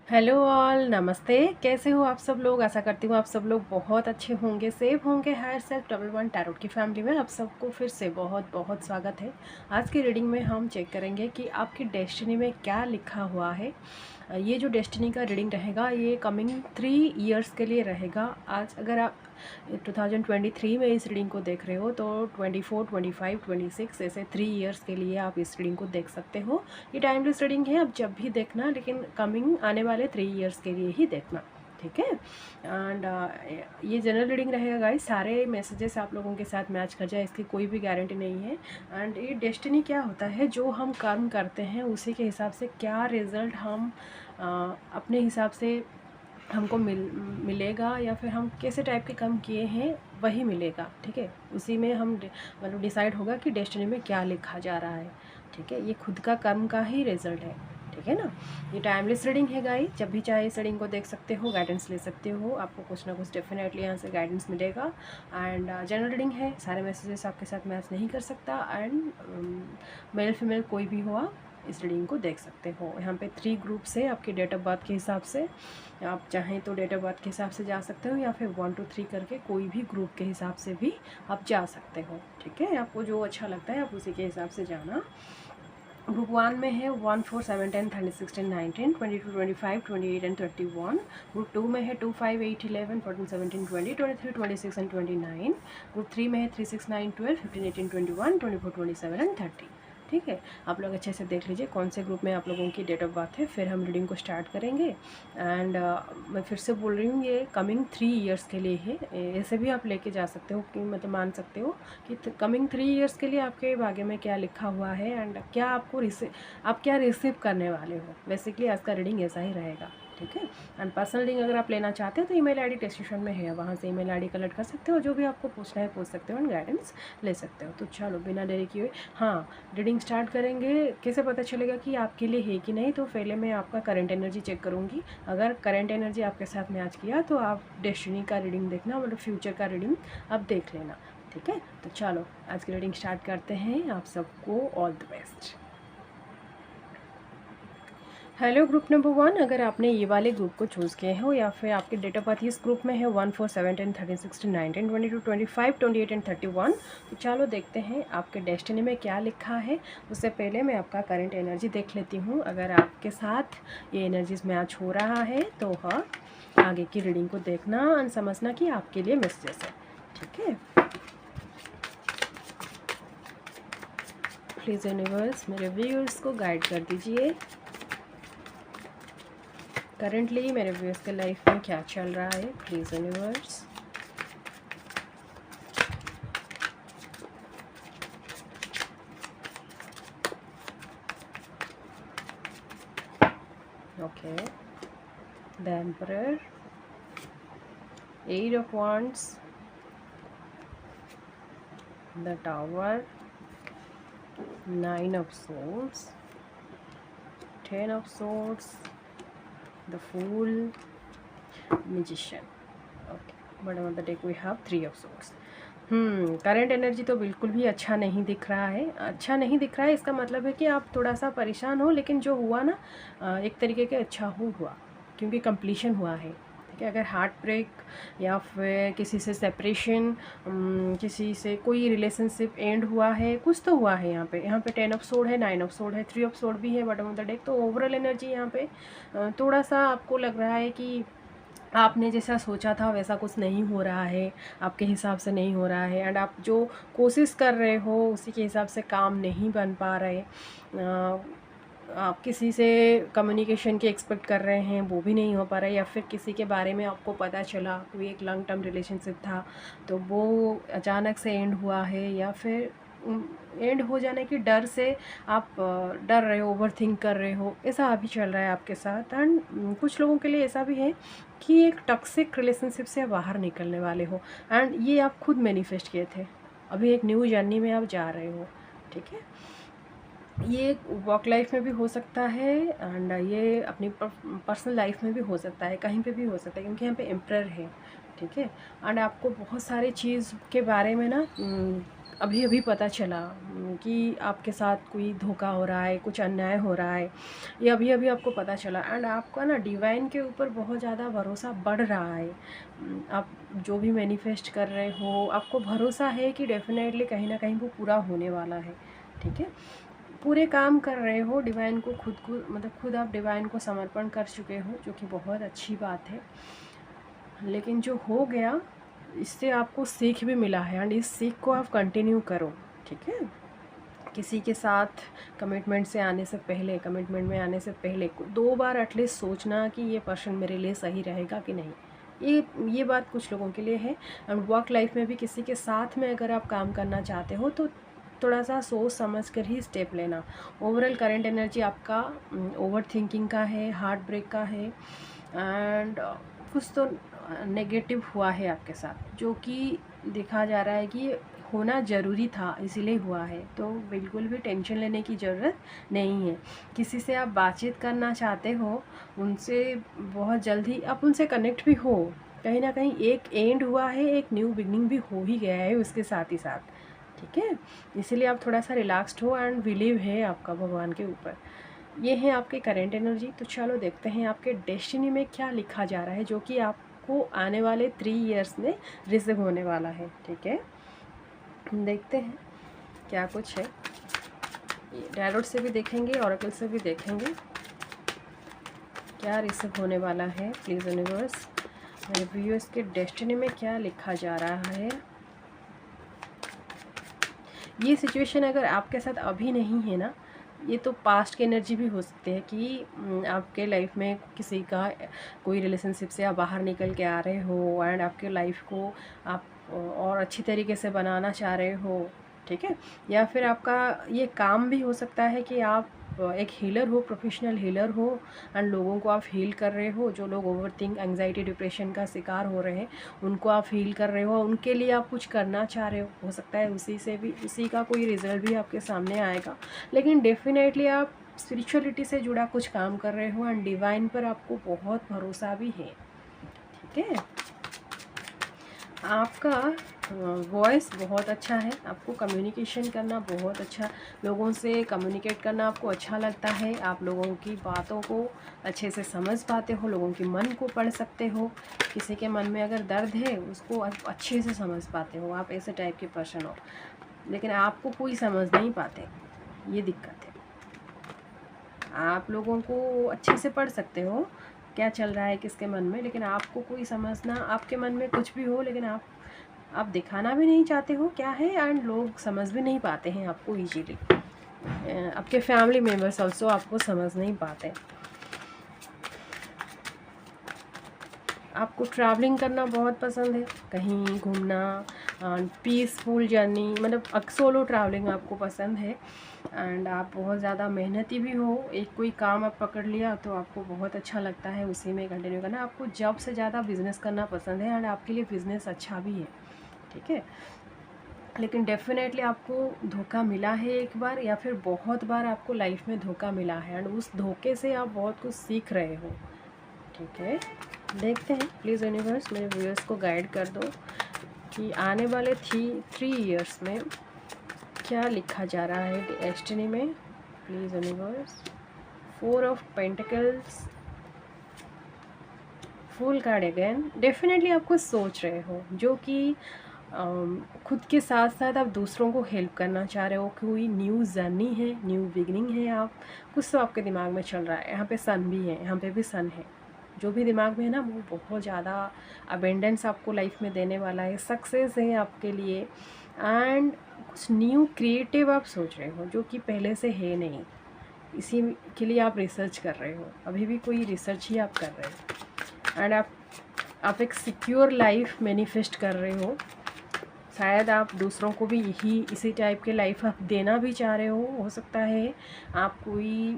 Hello all, नमस्ते। कैसे हो आप सब लोग? आशा करती हूँ आप सब लोग बहुत अच्छे होंगे, सेफ होंगे। Higher self double one tarot की फैमिली में आप सबको फिर से बहुत बहुत स्वागत है। आज की रीडिंग में हम चेक करेंगे कि आपकी डेस्टिनी में क्या लिखा हुआ है। ये जो डेस्टिनी का रीडिंग रहेगा ये कमिंग 3 इयर्स के लिए रहेगा। आज अगर आप 2023 में इस रीडिंग को देख रहे हो तो 24, 25, 26 ऐसे 3 इयर्स के लिए आप इस रीडिंग को देख सकते हो। ये टाइमलेस रीडिंग है, आप जब भी देखना, लेकिन कमिंग आने वाले 3 इयर्स के लिए ही देखना, ठीक है। एंड ये जनरल रीडिंग रहेगा गाइस। सारे मैसेजेस आप लोगों के साथ मैच कर जाए इसकी कोई भी गारंटी नहीं है। एंड ये डेस्टिनी क्या होता है, जो हम कर्म करते हैं उसी के हिसाब से क्या रिज़ल्ट हम अपने हिसाब से हमको मिलेगा, या फिर हम कैसे टाइप के कर्म किए हैं वही मिलेगा, ठीक है। उसी में हम मतलब डिसाइड होगा कि डेस्टिनी में क्या लिखा जा रहा है, ठीक है। ये खुद का कर्म का ही रिजल्ट है, ठीक है ना। ये टाइमलेस रीडिंग है गाइस, जब भी चाहे इस रीडिंग को देख सकते हो, गाइडेंस ले सकते हो, आपको कुछ ना कुछ डेफिनेटली यहाँ से गाइडेंस मिलेगा। एंड जनरल रीडिंग है, सारे मैसेजेस आपके साथ मैच नहीं कर सकता। एंड मेल फीमेल कोई भी हो, आप इस रीडिंग को देख सकते हो। यहाँ पे 3 ग्रुप्स है आपकी डेट ऑफ बर्थ के हिसाब से। आप चाहें तो डेट ऑफ बर्थ के हिसाब से जा सकते हो, या फिर 1 2 3 करके कोई भी ग्रुप के हिसाब से भी आप जा सकते हो, ठीक है। आपको जो अच्छा लगता है आप उसी के हिसाब से जाना। ग्रुप 1 में है 1 4 7 10 13 16 19 22 25 28 एंड 31। ग्रुप 2 में है 2 5 8 11 14 17 20 23 26 एंड 29। ग्रुप 3 में है 3 6 9 12 15 18 21 24 27 एंड 30, ठीक है। आप लोग अच्छे से देख लीजिए कौन से ग्रुप में आप लोगों की डेट ऑफ बर्थ है, फिर हम रीडिंग को स्टार्ट करेंगे। एंड मैं फिर से बोल रही हूँ, ये कमिंग 3 इयर्स के लिए है। ऐसे भी आप लेके जा सकते हो कि मतलब मान सकते हो कि कमिंग 3 इयर्स के लिए आपके भाग्य में क्या लिखा हुआ है, एंड क्या आपको आप क्या रिसीव करने वाले हो। बेसिकली आज का रीडिंग ऐसा ही रहेगा, ठीक है। एंड पर्सनल रीडिंग अगर आप लेना चाहते हो तो ईमेल आईडी डिस्क्रिप्शन में है, वहाँ से ईमेल आईडी कलेक्ट कर सकते हो, जो भी आपको पूछना है पूछ सकते हो एंड गाइडेंस ले सकते हो। तो चलो बिना देरी किए हाँ रीडिंग स्टार्ट करेंगे। कैसे पता चलेगा कि आपके लिए है कि नहीं, तो पहले मैं आपका करंट एनर्जी चेक करूँगी। अगर करंट एनर्जी आपके साथ मैच किया तो आप डेस्टिनी का रीडिंग देखना, मतलब फ्यूचर का रीडिंग आप देख लेना, ठीक है। तो चलो आज की रीडिंग स्टार्ट करते हैं। आप सबको all the best. Hello group number 1, अगर आपने ये वाले ग्रुप को चूज़ किए हो, या फिर आपके डेट ऑफ बर्थ इस ग्रुप में है 1 4 7 10 13 16 19 22 25 28 एंड 31, तो चलो देखते हैं आपके डेस्टिनी में क्या लिखा है। उससे पहले मैं आपका करंट एनर्जी देख लेती हूँ। अगर आपके साथ ये एनर्जीज मैच हो रहा है तो हाँ आगे की रीडिंग को देखना और समझना कि आपके लिए मैसेजेस है, ठीक है। प्लीज़ यूनिवर्स मेरे व्यूअर्स को गाइड कर दीजिए। करंटली मेरे व्यूअर्स के लाइफ में क्या चल रहा है, please universe. Okay, the emperor, 8 of wands, the tower, 9 of swords, 10 of swords, the fool, magician. Okay, but on the deck we have 3 of swords. Current energy तो बिल्कुल भी अच्छा नहीं दिख रहा है। अच्छा नहीं दिख रहा है इसका मतलब है कि आप थोड़ा सा परेशान हो, लेकिन जो हुआ ना एक तरीके के अच्छा हुआ, क्योंकि कंप्लीशन हुआ है, ठीक है। अगर हार्ट ब्रेक या फिर किसी से सेपरेशन, किसी से कोई रिलेशनशिप एंड हुआ है, कुछ तो हुआ है। यहाँ पे 10 ऑफ सोर्ड है, 9 ऑफ सोर्ड है, 3 ऑफ सोर्ड भी है बॉटम ऑफ द डेक। तो ओवरऑल एनर्जी यहाँ पे थोड़ा सा आपको लग रहा है कि आपने जैसा सोचा था वैसा कुछ नहीं हो रहा है, आपके हिसाब से नहीं हो रहा है। एंड आप जो कोशिश कर रहे हो उसी के हिसाब से काम नहीं बन पा रहे। आप किसी से कम्युनिकेशन की एक्सपेक्ट कर रहे हैं, वो भी नहीं हो पा रहा है। या फिर किसी के बारे में आपको पता चला, कोई एक लॉन्ग टर्म रिलेशनशिप था तो वो अचानक से एंड हुआ है, या फिर एंड हो जाने की डर से आप डर रहे हो, ओवर थिंक कर रहे हो, ऐसा अभी चल रहा है आपके साथ। एंड कुछ लोगों के लिए ऐसा भी है कि एक टॉक्सिक रिलेशनशिप से बाहर निकलने वाले हो, एंड ये आप खुद मैनिफेस्ट किए थे। अभी एक न्यू जर्नी में आप जा रहे हो, ठीक है। ये वर्क लाइफ में भी हो सकता है, एंड ये अपनी पर्सनल लाइफ में भी हो सकता है, कहीं पे भी हो सकता है, क्योंकि यहाँ पे एम्परर है, ठीक है। एंड आपको बहुत सारी चीज़ के बारे में ना अभी अभी पता चला कि आपके साथ कोई धोखा हो रहा है, कुछ अन्याय हो रहा है, ये अभी अभी आपको पता चला, एंड आपका ना डिवाइन के ऊपर बहुत ज़्यादा भरोसा बढ़ रहा है। आप जो भी मैनिफेस्ट कर रहे हो, आपको भरोसा है कि डेफिनेटली कहीं ना कहीं वो पूरा होने वाला है। ठीक है, पूरे काम कर रहे हो, डिवाइन को खुद को मतलब खुद आप डिवाइन को समर्पण कर चुके हो, जो कि बहुत अच्छी बात है। लेकिन जो हो गया, इससे आपको सीख भी मिला है, एंड इस सीख को आप कंटिन्यू करो। ठीक है, किसी के साथ कमिटमेंट में आने से पहले 2 बार एटलीस्ट सोचना कि ये पर्सन मेरे लिए सही रहेगा कि नहीं। ये बात कुछ लोगों के लिए है। एंड वर्क लाइफ में भी किसी के साथ में अगर आप काम करना चाहते हो तो थोड़ा सा सोच समझ कर ही स्टेप लेना। ओवरऑल करंट एनर्जी आपका ओवर थिंकिंग का है, हार्ट ब्रेक का है, एंड कुछ तो नेगेटिव हुआ है आपके साथ, जो कि देखा जा रहा है कि होना ज़रूरी था, इसीलिए हुआ है। तो बिल्कुल भी टेंशन लेने की ज़रूरत नहीं है। किसी से आप बातचीत करना चाहते हो, उनसे बहुत जल्दी आप उनसे कनेक्ट भी हो, कहीं ना कहीं एक एंड हुआ है, एक न्यू बिगनिंग भी हो ही गया है उसके साथ ही साथ। ठीक है, इसीलिए आप थोड़ा सा रिलैक्स्ड हो, एंड बिलीव है आपका भगवान के ऊपर। ये है आपके करेंट एनर्जी। तो चलो देखते हैं आपके डेस्टिनी में क्या लिखा जा रहा है, जो कि आपको आने वाले 3 इयर्स में रिसीव होने वाला है। ठीक है, देखते हैं क्या कुछ है। टैरोट से भी देखेंगे, ऑरेकल से भी देखेंगे क्या रिसीव होने वाला है। प्लीज़ यूनिवर्स, मेरे व्यूअर्स के डेस्टिनी में क्या लिखा जा रहा है। ये सिचुएशन अगर आपके साथ अभी नहीं है ना, ये तो पास्ट की एनर्जी भी हो सकती है कि आपके लाइफ में किसी का कोई रिलेशनशिप से आप बाहर निकल के आ रहे हो, एंड आपके लाइफ को आप और अच्छी तरीके से बनाना चाह रहे हो। ठीक है, या फिर आपका ये काम भी हो सकता है कि आप एक हीलर हो, प्रोफेशनल हीलर हो, एंड लोगों को आप हील कर रहे हो। जो लोग ओवरथिंक, एंग्जाइटी, डिप्रेशन का शिकार हो रहे हैं, उनको आप हील कर रहे हो, उनके लिए आप कुछ करना चाह रहे हो सकता है उसी से भी उसी का कोई रिजल्ट भी आपके सामने आएगा। लेकिन डेफिनेटली आप स्पिरिचुअलिटी से जुड़ा कुछ काम कर रहे हो, एंड डिवाइन पर आपको बहुत भरोसा भी है। ठीक है, आपका वॉइस बहुत अच्छा है, आपको कम्युनिकेशन करना बहुत अच्छा, लोगों से कम्युनिकेट करना आपको अच्छा लगता है। आप लोगों की बातों को अच्छे से समझ पाते हो, लोगों के मन को पढ़ सकते हो। किसी के मन में अगर दर्द है उसको अच्छे से समझ पाते हो, आप ऐसे टाइप के पर्सन हो। लेकिन आपको कोई समझ नहीं पाते, ये दिक्कत है। आप लोगों को अच्छे से पढ़ सकते हो क्या चल रहा है किसके मन में, लेकिन आपको कोई समझना, आपके मन में कुछ भी हो लेकिन आप दिखाना भी नहीं चाहते हो क्या है, एंड लोग समझ भी नहीं पाते हैं आपको ईजीली। आपके फैमिली मेम्बर्स ऑल्सो आपको समझ नहीं पाते। आपको ट्रैवलिंग करना बहुत पसंद है, कहीं घूमना, पीसफुल जर्नी, मतलब सोलो ट्रैवलिंग आपको पसंद है। एंड आप बहुत ज़्यादा मेहनती भी हो, एक कोई काम आप पकड़ लिया तो आपको बहुत अच्छा लगता है उसी में कंटिन्यू करना। आपको जॉब से ज़्यादा बिजनेस करना पसंद है, एंड आपके लिए बिजनेस अच्छा भी है। ठीक है, लेकिन डेफिनेटली आपको धोखा मिला है एक बार, या फिर बहुत बार आपको लाइफ में धोखा मिला है, एंड उस धोखे से आप बहुत कुछ सीख रहे हो। ठीक है, देखते हैं प्लीज़ यूनिवर्स मेरे व्यूअर्स को गाइड कर दो कि आने वाले 3 इयर्स में क्या लिखा जा रहा है डेस्टिनी में। Please universe, 4 of pentacles, full card again. Definitely आप कुछ सोच रहे हो, जो कि खुद के साथ साथ आप दूसरों को हेल्प करना चाह रहे हो। कोई न्यू जर्नी है, न्यू बिगनिंग है, आप कुछ तो आपके दिमाग में चल रहा है। यहाँ पे सन भी है, यहाँ पे भी सन है। जो भी दिमाग में है ना, वो बहुत ज़्यादा अबेंडेंस आपको लाइफ में देने वाला है, सक्सेस है आपके लिए, एंड कुछ न्यू क्रिएटिव आप सोच रहे हो जो कि पहले से है नहीं। इसी के लिए आप रिसर्च कर रहे हो, अभी भी कोई रिसर्च ही आप कर रहे हो। एंड आप एक सिक्योर लाइफ मैनिफेस्ट कर रहे हो। शायद आप दूसरों को भी यही इसी टाइप के लाइफ आप देना भी चाह रहे हो सकता है। आप कोई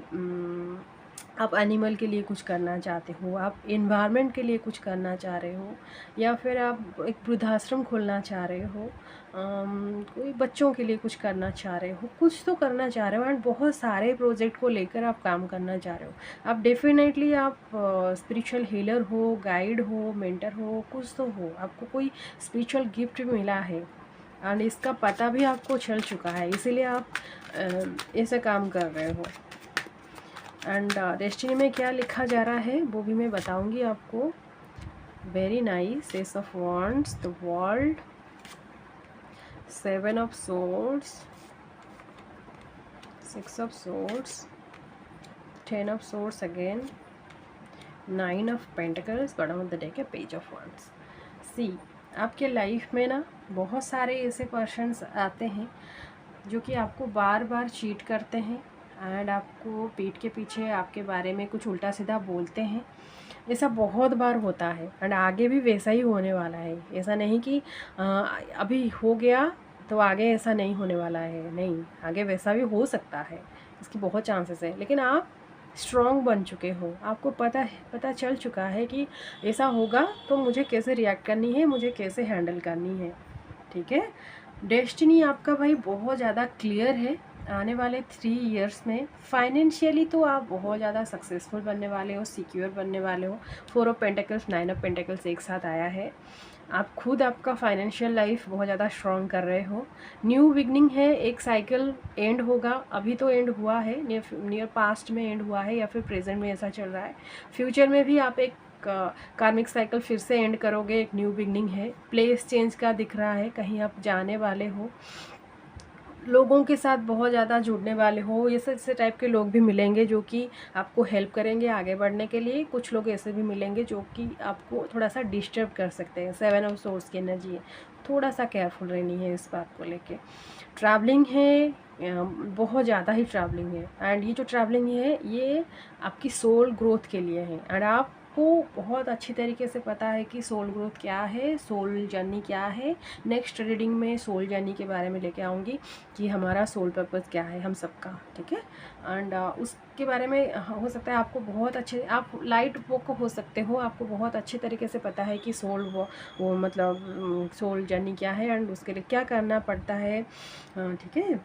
आप एनिमल के लिए कुछ करना चाहते हो, आप इन्वायरमेंट के लिए कुछ करना चाह रहे हो, या फिर आप एक वृद्धाश्रम खोलना चाह रहे हो, कोई बच्चों के लिए कुछ करना चाह रहे हो, कुछ तो करना चाह रहे हो, एंड बहुत सारे प्रोजेक्ट को लेकर आप काम करना चाह रहे हो। आप डेफिनेटली आप स्पिरिचुअल हीलर हो, गाइड हो, मेंटर हो, कुछ तो हो, आपको कोई स्पिरिचुअल गिफ्ट मिला है। एंड इसका पता भी आपको चल चुका है, इसीलिए आप ऐसे काम कर रहे हो। एंड डेस्टिनी में क्या लिखा जा रहा है वो भी मैं बताऊंगी आपको। Very nice, S of wands, the world, 7 of swords, 6 of swords, 10 of swords again, 9 of pentacles, bottom of the deck है पेज ऑफ वॉन्ड्स। सी, आपके लाइफ में ना बहुत सारे ऐसे पर्सन्स आते हैं जो कि आपको बार बार चीट करते हैं एंड आपको पीठ के पीछे आपके बारे में कुछ उल्टा सीधा बोलते हैं। ऐसा बहुत बार होता है एंड आगे भी वैसा ही होने वाला है। ऐसा नहीं कि अभी हो गया तो आगे ऐसा नहीं होने वाला है, नहीं, आगे वैसा भी हो सकता है, इसकी बहुत चांसेस है। लेकिन आप स्ट्रॉन्ग बन चुके हो, आपको पता चल चुका है कि ऐसा होगा तो मुझे कैसे रिएक्ट करनी है, मुझे कैसे हैंडल करनी है। ठीक है, डेस्टिनी आपका भाई बहुत ज़्यादा क्लियर है। आने वाले 3 इयर्स में फाइनेंशियली तो आप बहुत ज़्यादा सक्सेसफुल बनने वाले हो, सिक्योर बनने वाले हो। 4 ऑफ पेंटिकल्स, 9 ऑफ पेंटिकल्स एक साथ आया है। आप खुद आपका फाइनेंशियल लाइफ बहुत ज़्यादा स्ट्रॉन्ग कर रहे हो। न्यू बिगनिंग है, एक साइकिल एंड होगा, अभी तो एंड हुआ है, नियर पास्ट में एंड हुआ है या फिर प्रेजेंट में ऐसा चल रहा है। फ्यूचर में भी आप एक कार्मिक साइकिल फिर से एंड करोगे, एक न्यू बिगनिंग है। प्लेस चेंज का दिख रहा है, कहीं आप जाने वाले हो, लोगों के साथ बहुत ज़्यादा जुड़ने वाले हो। ये ऐसे टाइप के लोग भी मिलेंगे जो कि आपको हेल्प करेंगे आगे बढ़ने के लिए। कुछ लोग ऐसे भी मिलेंगे जो कि आपको थोड़ा सा डिस्टर्ब कर सकते हैं। 7 ऑफ सोर्स की एनर्जी है, थोड़ा सा केयरफुल रहनी है इस बात को लेके। ट्रैवलिंग है, बहुत ज़्यादा ही ट्रैवलिंग है एंड ये जो ट्रैवलिंग है ये आपकी सोल ग्रोथ के लिए है। एंड आपको बहुत अच्छी तरीके से पता है कि सोल ग्रोथ क्या है, सोल जर्नी क्या है। नेक्स्ट रीडिंग में सोल जर्नी के बारे में लेके आऊँगी कि हमारा सोल पर्पस क्या है हम सबका। ठीक है, एंड उसके बारे में हो सकता है आपको बहुत अच्छे, आप लाइट वॉक हो सकते हो, आपको बहुत अच्छे तरीके से पता है कि सोल वो मतलब सोल जर्नी क्या है एंड उसके लिए क्या करना पड़ता है। ठीक है,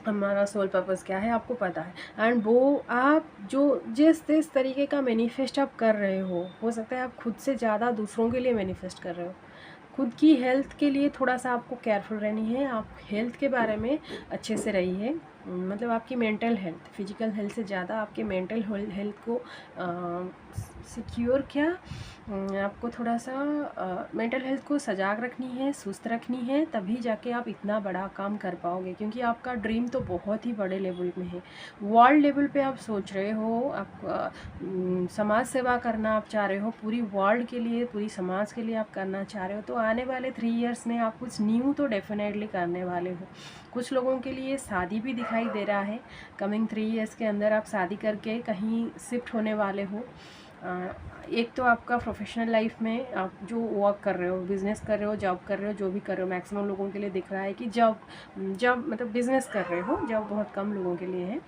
हमारा सोल पर्पस क्या है आपको पता है। एंड वो आप जो जिस तरीके का मैनिफेस्ट आप कर रहे हो सकता है आप खुद से ज़्यादा दूसरों के लिए मैनिफेस्ट कर रहे हो। खुद की हेल्थ के लिए थोड़ा सा आपको केयरफुल रहनी है। आप हेल्थ के बारे में अच्छे से रहिए, मतलब आपकी मेंटल हेल्थ, फिजिकल हेल्थ से ज़्यादा आपके मेंटल हेल्थ को सिक्योर क्या आपको थोड़ा सा मेंटल हेल्थ को सजाग रखनी है, सुस्त रखनी है, तभी जाके आप इतना बड़ा काम कर पाओगे। क्योंकि आपका ड्रीम तो बहुत ही बड़े लेवल में है, वर्ल्ड लेवल पे आप सोच रहे हो, आप समाज सेवा करना आप चाह रहे हो, पूरी वर्ल्ड के लिए, पूरी समाज के लिए आप करना चाह रहे हो। तो आने वाले 3 इयर्स में आप कुछ न्यू तो डेफिनेटली करने वाले हो। कुछ लोगों के लिए शादी भी दिखाई दे रहा है, कमिंग 3 इयर्स के अंदर आप शादी करके कहीं शिफ्ट होने वाले हो। एक तो आपका प्रोफेशनल लाइफ में आप जो वर्क कर रहे हो, बिज़नेस कर रहे हो, जॉब कर रहे हो, जो भी कर रहे हो, मैक्सिमम लोगों के लिए दिख रहा है कि जॉब मतलब बिज़नेस कर रहे हो, जॉब बहुत कम लोगों के लिए है।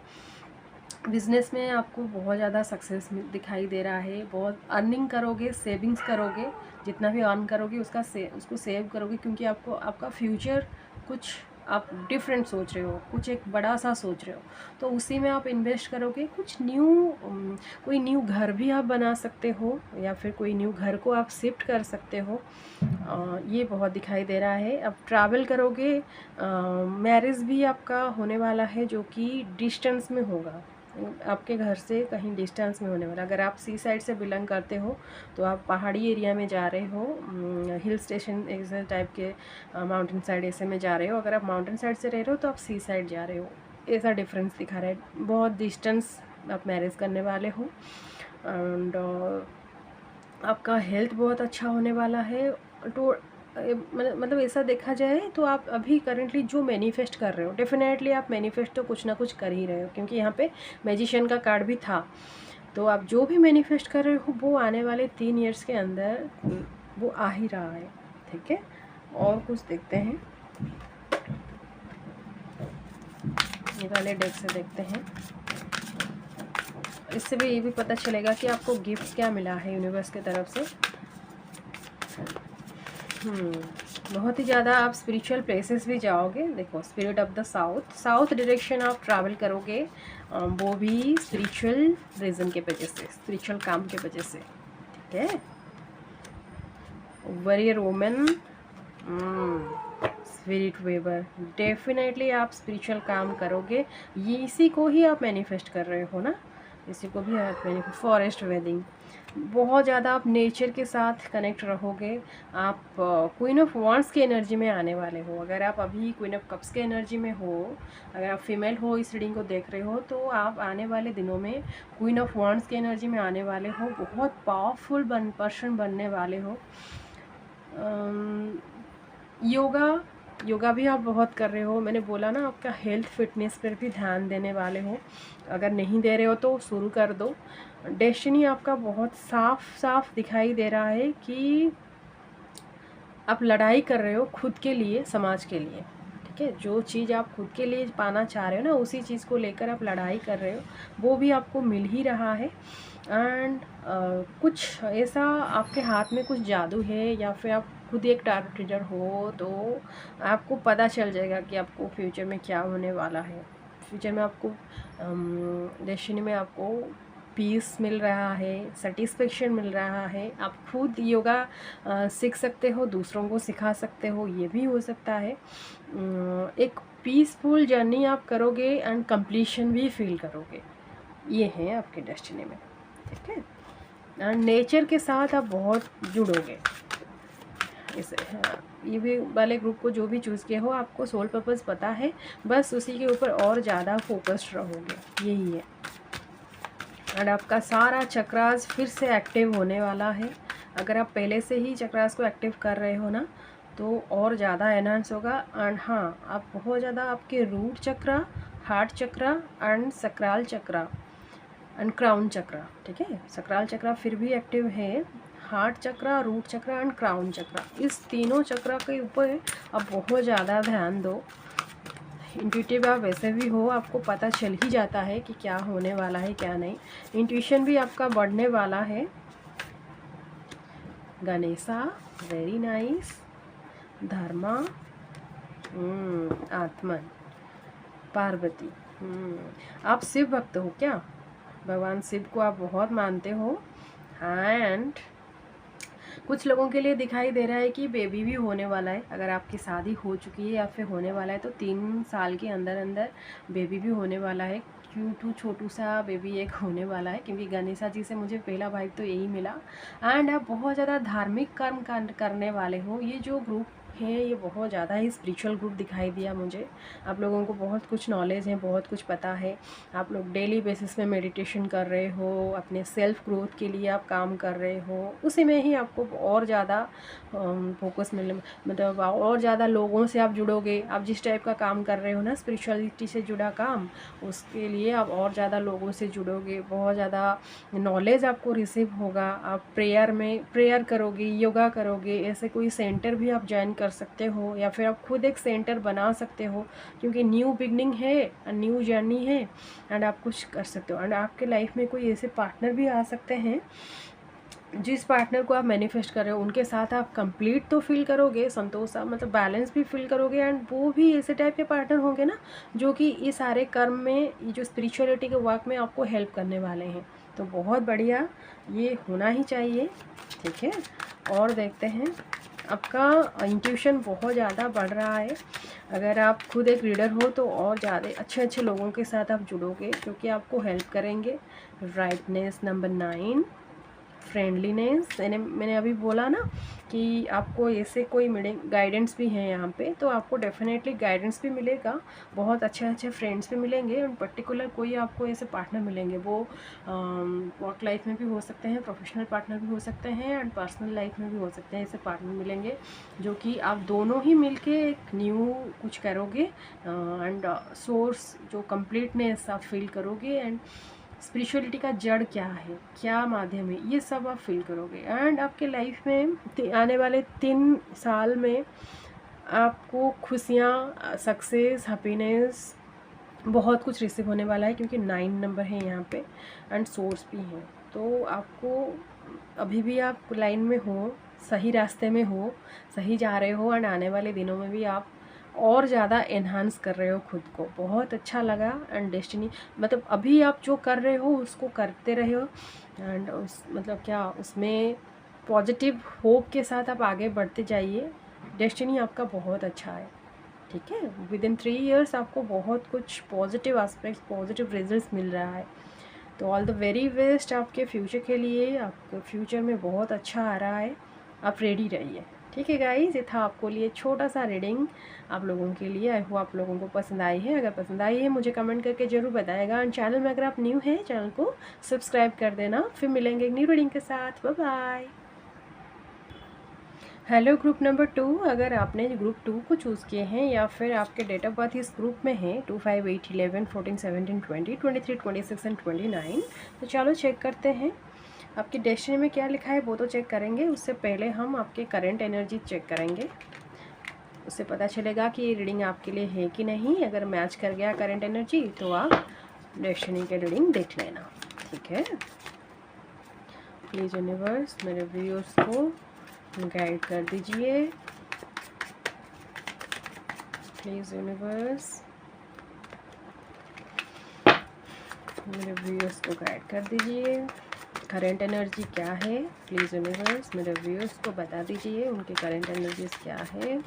बिज़नेस में आपको बहुत ज़्यादा सक्सेस दिखाई दे रहा है, बहुत अर्निंग करोगे, सेविंग्स करोगे, जितना भी अर्न करोगे उसको सेव करोगे। क्योंकि आपको आपका फ्यूचर कुछ आप डिफरेंट सोच रहे हो, कुछ एक बड़ा सा सोच रहे हो, तो उसी में आप इन्वेस्ट करोगे। कुछ कोई न्यू घर भी आप बना सकते हो या फिर कोई न्यू घर को आप शिफ्ट कर सकते हो, ये बहुत दिखाई दे रहा है। अब ट्रैवल करोगे, मैरिज भी आपका होने वाला है जो कि डिस्टेंस में होगा, आपके घर से कहीं डिस्टेंस में होने वाला। अगर आप सी साइड से बिलोंग करते हो तो आप पहाड़ी एरिया में जा रहे हो, हिल स्टेशन ऐसे टाइप के, माउंटेन साइड ऐसे में जा रहे हो। अगर आप माउंटेन साइड से रह रहे हो तो आप सी साइड जा रहे हो, ऐसा डिफरेंस दिखा रहा है। बहुत डिस्टेंस आप मैरिज करने वाले हो एंड आपका हेल्थ बहुत अच्छा होने वाला है। तो मतलब ऐसा देखा जाए तो आप अभी करेंटली जो मैनिफेस्ट कर रहे हो, डेफिनेटली आप मैनिफेस्ट तो कुछ ना कुछ कर ही रहे हो, क्योंकि यहाँ पे मैजिशियन का कार्ड भी था। तो आप जो भी मैनिफेस्ट कर रहे हो वो आने वाले 3 इयर्स के अंदर वो आ ही रहा है। ठीक है, और कुछ देखते हैं, ये वाले डेक से देखते हैं। इससे भी ये भी पता चलेगा कि आपको गिफ्ट क्या मिला है यूनिवर्स की तरफ से। बहुत ही ज़्यादा आप स्पिरिचुअल प्लेसेस भी जाओगे। देखो, spirit of the south direction आप ट्रैवल करोगे, वो भी स्पिरिचुअल रीज़न के वजह से, स्पिरिचुअल काम के वजह से। ठीक है, warrior woman, spirit weaver, definitely आप स्पिरिचुअल काम करोगे, ये इसी को ही आप मैनिफेस्ट कर रहे हो ना, इसी को भी आप मैनिफेस्ट। फॉरेस्ट वेडिंग, बहुत ज़्यादा आप नेचर के साथ कनेक्ट रहोगे। आप क्वीन ऑफ वांड्स की एनर्जी में आने वाले हो। अगर आप अभी क्वीन ऑफ कप्स की एनर्जी में हो, अगर आप फीमेल हो, इस रीडिंग को देख रहे हो, तो आप आने वाले दिनों में क्वीन ऑफ वांड्स की एनर्जी में आने वाले हो। बहुत पावरफुल पर्सन बनने वाले हो। योगा भी आप बहुत कर रहे हो। मैंने बोला ना, आपका हेल्थ फिटनेस पर भी ध्यान देने वाले हो। अगर नहीं दे रहे हो तो शुरू कर दो। डेस्टिनी आपका बहुत साफ साफ दिखाई दे रहा है कि आप लड़ाई कर रहे हो खुद के लिए, समाज के लिए। ठीक है, जो चीज़ आप खुद के लिए पाना चाह रहे हो ना, उसी चीज़ को लेकर आप लड़ाई कर रहे हो, वो भी आपको मिल ही रहा है। एंड कुछ ऐसा आपके हाथ में कुछ जादू है, या फिर आप खुद एक टारगेट रीडर हो, तो आपको पता चल जाएगा कि आपको फ्यूचर में क्या होने वाला है। फ्यूचर में आपको डेस्टिनी में आपको पीस मिल रहा है, सेटिस्फेक्शन मिल रहा है। आप खुद योगा सीख सकते हो, दूसरों को सिखा सकते हो, ये भी हो सकता है। एक पीसफुल जर्नी आप करोगे एंड कंप्लीशन भी फील करोगे, ये है आपके डेस्टिनी में। ठीक है, एंड नेचर के साथ आप बहुत जुड़ोगे। इस ये भी वाले ग्रुप को जो भी चूज़ किया हो, आपको सोल पर्पस पता है, बस उसी के ऊपर और ज़्यादा फोकस्ड रहोगे, यही है। और आपका सारा चक्रास फिर से एक्टिव होने वाला है। अगर आप पहले से ही चक्रास को एक्टिव कर रहे हो ना, तो और ज़्यादा एनहांस होगा। एंड हाँ, आप बहुत ज़्यादा आपके root chakra, heart chakra and sacral chakra and crown chakra, ठीक है, सक्राल चक्रा फिर भी एक्टिव है। Heart chakra, root chakra and crown chakra, इस तीनों चक्रा के ऊपर आप बहुत ज़्यादा ध्यान दो। इंट्यूटिव आप वैसे भी हो, आपको पता चल ही जाता है कि क्या होने वाला है क्या नहीं। इंट्यूशन भी आपका बढ़ने वाला है। Ganesha, very nice. धर्मा, आत्मन, पार्वती। आप शिव भक्त हो क्या? भगवान शिव को आप बहुत मानते हो। एंड कुछ लोगों के लिए दिखाई दे रहा है कि बेबी भी होने वाला है। अगर आपकी शादी हो चुकी है या फिर होने वाला है, तो 3 साल के अंदर अंदर बेबी भी होने वाला है। क्यूट छोटू सा बेबी एक होने वाला है, क्योंकि गणेशा जी से मुझे पहला वाइब तो यही मिला। एंड आप बहुत ज़्यादा धार्मिक कर्म करने वाले हो। ये जो ग्रुप है, ये बहुत ज़्यादा ही स्पिरिचुअल ग्रुप दिखाई दिया मुझे। आप लोगों को बहुत कुछ नॉलेज है, बहुत कुछ पता है। आप लोग डेली बेसिस में मेडिटेशन कर रहे हो, अपने सेल्फ ग्रोथ के लिए आप काम कर रहे हो, उसी में ही आपको और ज़्यादा फोकस मिलने, मतलब और ज़्यादा लोगों से आप जुड़ोगे। आप जिस टाइप का काम कर रहे हो ना, स्पिरिचुअलिटी से जुड़ा काम, उसके लिए आप और ज़्यादा लोगों से जुड़ोगे, बहुत ज़्यादा नॉलेज आपको रिसीव होगा। आप प्रेयर करोगे, योगा करोगे, ऐसे कोई सेंटर भी आप ज्वाइन कर सकते हो, या फिर आप खुद एक सेंटर बना सकते हो, क्योंकि न्यू बिगनिंग है, न्यू जर्नी है। एंड आप कुछ कर सकते हो। एंड आपके लाइफ में कोई ऐसे पार्टनर भी आ सकते हैं, जिस पार्टनर को आप मैनिफेस्ट कर रहे हो उनके साथ आप कंप्लीट तो फील करोगे, संतोष, मतलब बैलेंस भी फील करोगे। एंड वो भी ऐसे टाइप के पार्टनर होंगे ना, जो कि ये सारे कर्म में, ये जो स्पिरिचुअलिटी के वर्क में आपको हेल्प करने वाले हैं। तो बहुत बढ़िया, ये होना ही चाहिए। ठीक है, और देखते हैं। आपका इंट्यूशन बहुत ज़्यादा बढ़ रहा है। अगर आप खुद एक रीडर हो, तो और ज़्यादा अच्छे अच्छे लोगों के साथ आप जुड़ोगे, क्योंकि आपको हेल्प करेंगे। Rightness, number 9, friendliness. मैंने अभी बोला ना कि आपको ऐसे कोई गाइडेंस भी है यहाँ पे, तो आपको डेफिनेटली गाइडेंस भी मिलेगा, बहुत अच्छे अच्छे फ्रेंड्स भी मिलेंगे। एंड पर्टिकुलर कोई आपको ऐसे पार्टनर मिलेंगे, वो वर्क लाइफ में भी हो सकते हैं, प्रोफेशनल पार्टनर भी हो सकते हैं, एंड पर्सनल लाइफ में भी हो सकते हैं। ऐसे पार्टनर मिलेंगे जो कि आप दोनों ही मिलके एक न्यू कुछ करोगे। एंड सोर्स जो कंप्लीटनेस आप फील करोगे, एंड स्पिरिचुअलिटी का जड़ क्या है, क्या माध्यम है, ये सब आप फील करोगे। एंड आपके लाइफ में आने वाले 3 साल में आपको खुशियाँ, सक्सेस, हैप्पीनेस, बहुत कुछ रिसीव होने वाला है, क्योंकि 9 नंबर है यहाँ पे, एंड सोर्स भी है। तो आपको अभी भी आप लाइन में हो, सही रास्ते में हो, सही जा रहे हो। एंड आने वाले दिनों में भी आप और ज़्यादा एनहांस कर रहे हो खुद को, बहुत अच्छा लगा। एंड डेस्टिनी, मतलब अभी आप जो कर रहे हो उसको करते रहे हो। एंड उस मतलब क्या, उसमें पॉजिटिव होप के साथ आप आगे बढ़ते जाइए। डेस्टिनी आपका बहुत अच्छा है, ठीक है। विद इन 3 ईयर्स आपको बहुत कुछ पॉजिटिव एस्पेक्ट्स, पॉजिटिव रिजल्ट्स मिल रहा है। तो ऑल द वेरी बेस्ट आपके फ्यूचर के लिए, आपके फ्यूचर में बहुत अच्छा आ रहा है, आप रेडी रहिए, ठीक है गाइस। ये था आपको लिए छोटा सा रीडिंग आप लोगों के लिए। आई होप आप लोगों को पसंद आई है। अगर पसंद आई है मुझे कमेंट करके ज़रूर बताएगा। एंड चैनल में अगर आप न्यू हैं, चैनल को सब्सक्राइब कर देना। फिर मिलेंगे एक न्यू रीडिंग के साथ। Bye bye. Hello group number 2, अगर आपने ग्रुप 2 को चूज़ किए हैं या फिर आपके डेट ऑफ बर्थ इस ग्रुप में है 2, 5, 8, 11, 14, 17, 20, 23, 26 एंड 29, तो चलो चेक करते हैं आपकी डेस्टिनी में क्या लिखा है। वो तो चेक करेंगे, उससे पहले हम आपके करंट एनर्जी चेक करेंगे। उससे पता चलेगा कि ये रीडिंग आपके लिए है कि नहीं। अगर मैच कर गया करंट एनर्जी तो आप डेस्टिनी के रीडिंग देख लेना, ठीक है। प्लीज़ यूनिवर्स मेरे व्यूअर्स को गाइड कर दीजिए। प्लीज़ यूनिवर्स मेरे व्यूअर्स को गाइड कर दीजिए। करंट एनर्जी क्या है? प्लीज़ यूनिवर्स मेरे व्यूअर्स को बता दीजिए उनके करंट एनर्जीज क्या है।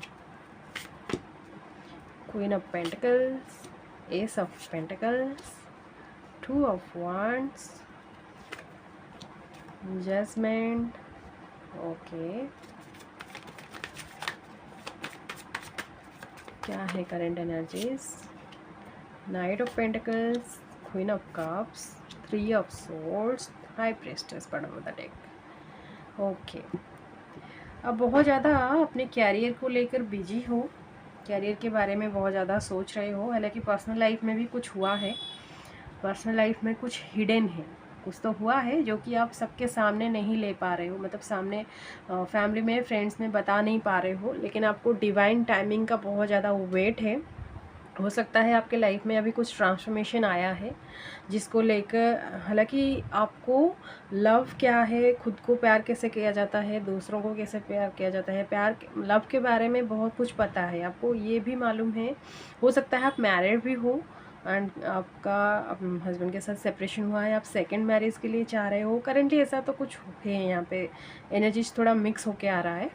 Queen of pentacles, ace of pentacles, 2 of wands, judgement, okay. क्या है current energies? Knight of pentacles, queen of cups, 3 of swords, high priestess, bottom of the deck, okay. अब बहुत ज़्यादा अपने कैरियर को लेकर बिजी हो, कैरियर के बारे में बहुत ज़्यादा सोच रहे हो। हालांकि पर्सनल लाइफ में भी कुछ हुआ है, पर्सनल लाइफ में कुछ हिडन है, कुछ तो हुआ है जो कि आप सबके सामने नहीं ले पा रहे हो, मतलब सामने फैमिली में, फ्रेंड्स में बता नहीं पा रहे हो। लेकिन आपको डिवाइन टाइमिंग का बहुत ज़्यादा वेट है। हो सकता है आपके लाइफ में अभी कुछ ट्रांसफॉर्मेशन आया है जिसको लेकर, हालांकि आपको लव क्या है, खुद को प्यार कैसे किया जाता है, दूसरों को कैसे प्यार किया जाता है, प्यार लव के बारे में बहुत कुछ पता है आपको, ये भी मालूम है। हो सकता है आप मैरिड भी हो एंड आपका हस्बैंड के साथ सेपरेशन हुआ है, आप सेकंड मैरिज के लिए चाह रहे हो। करेंटली ऐसा तो कुछ है, यहाँ पे एनर्जीज थोड़ा मिक्स होके आ रहा है।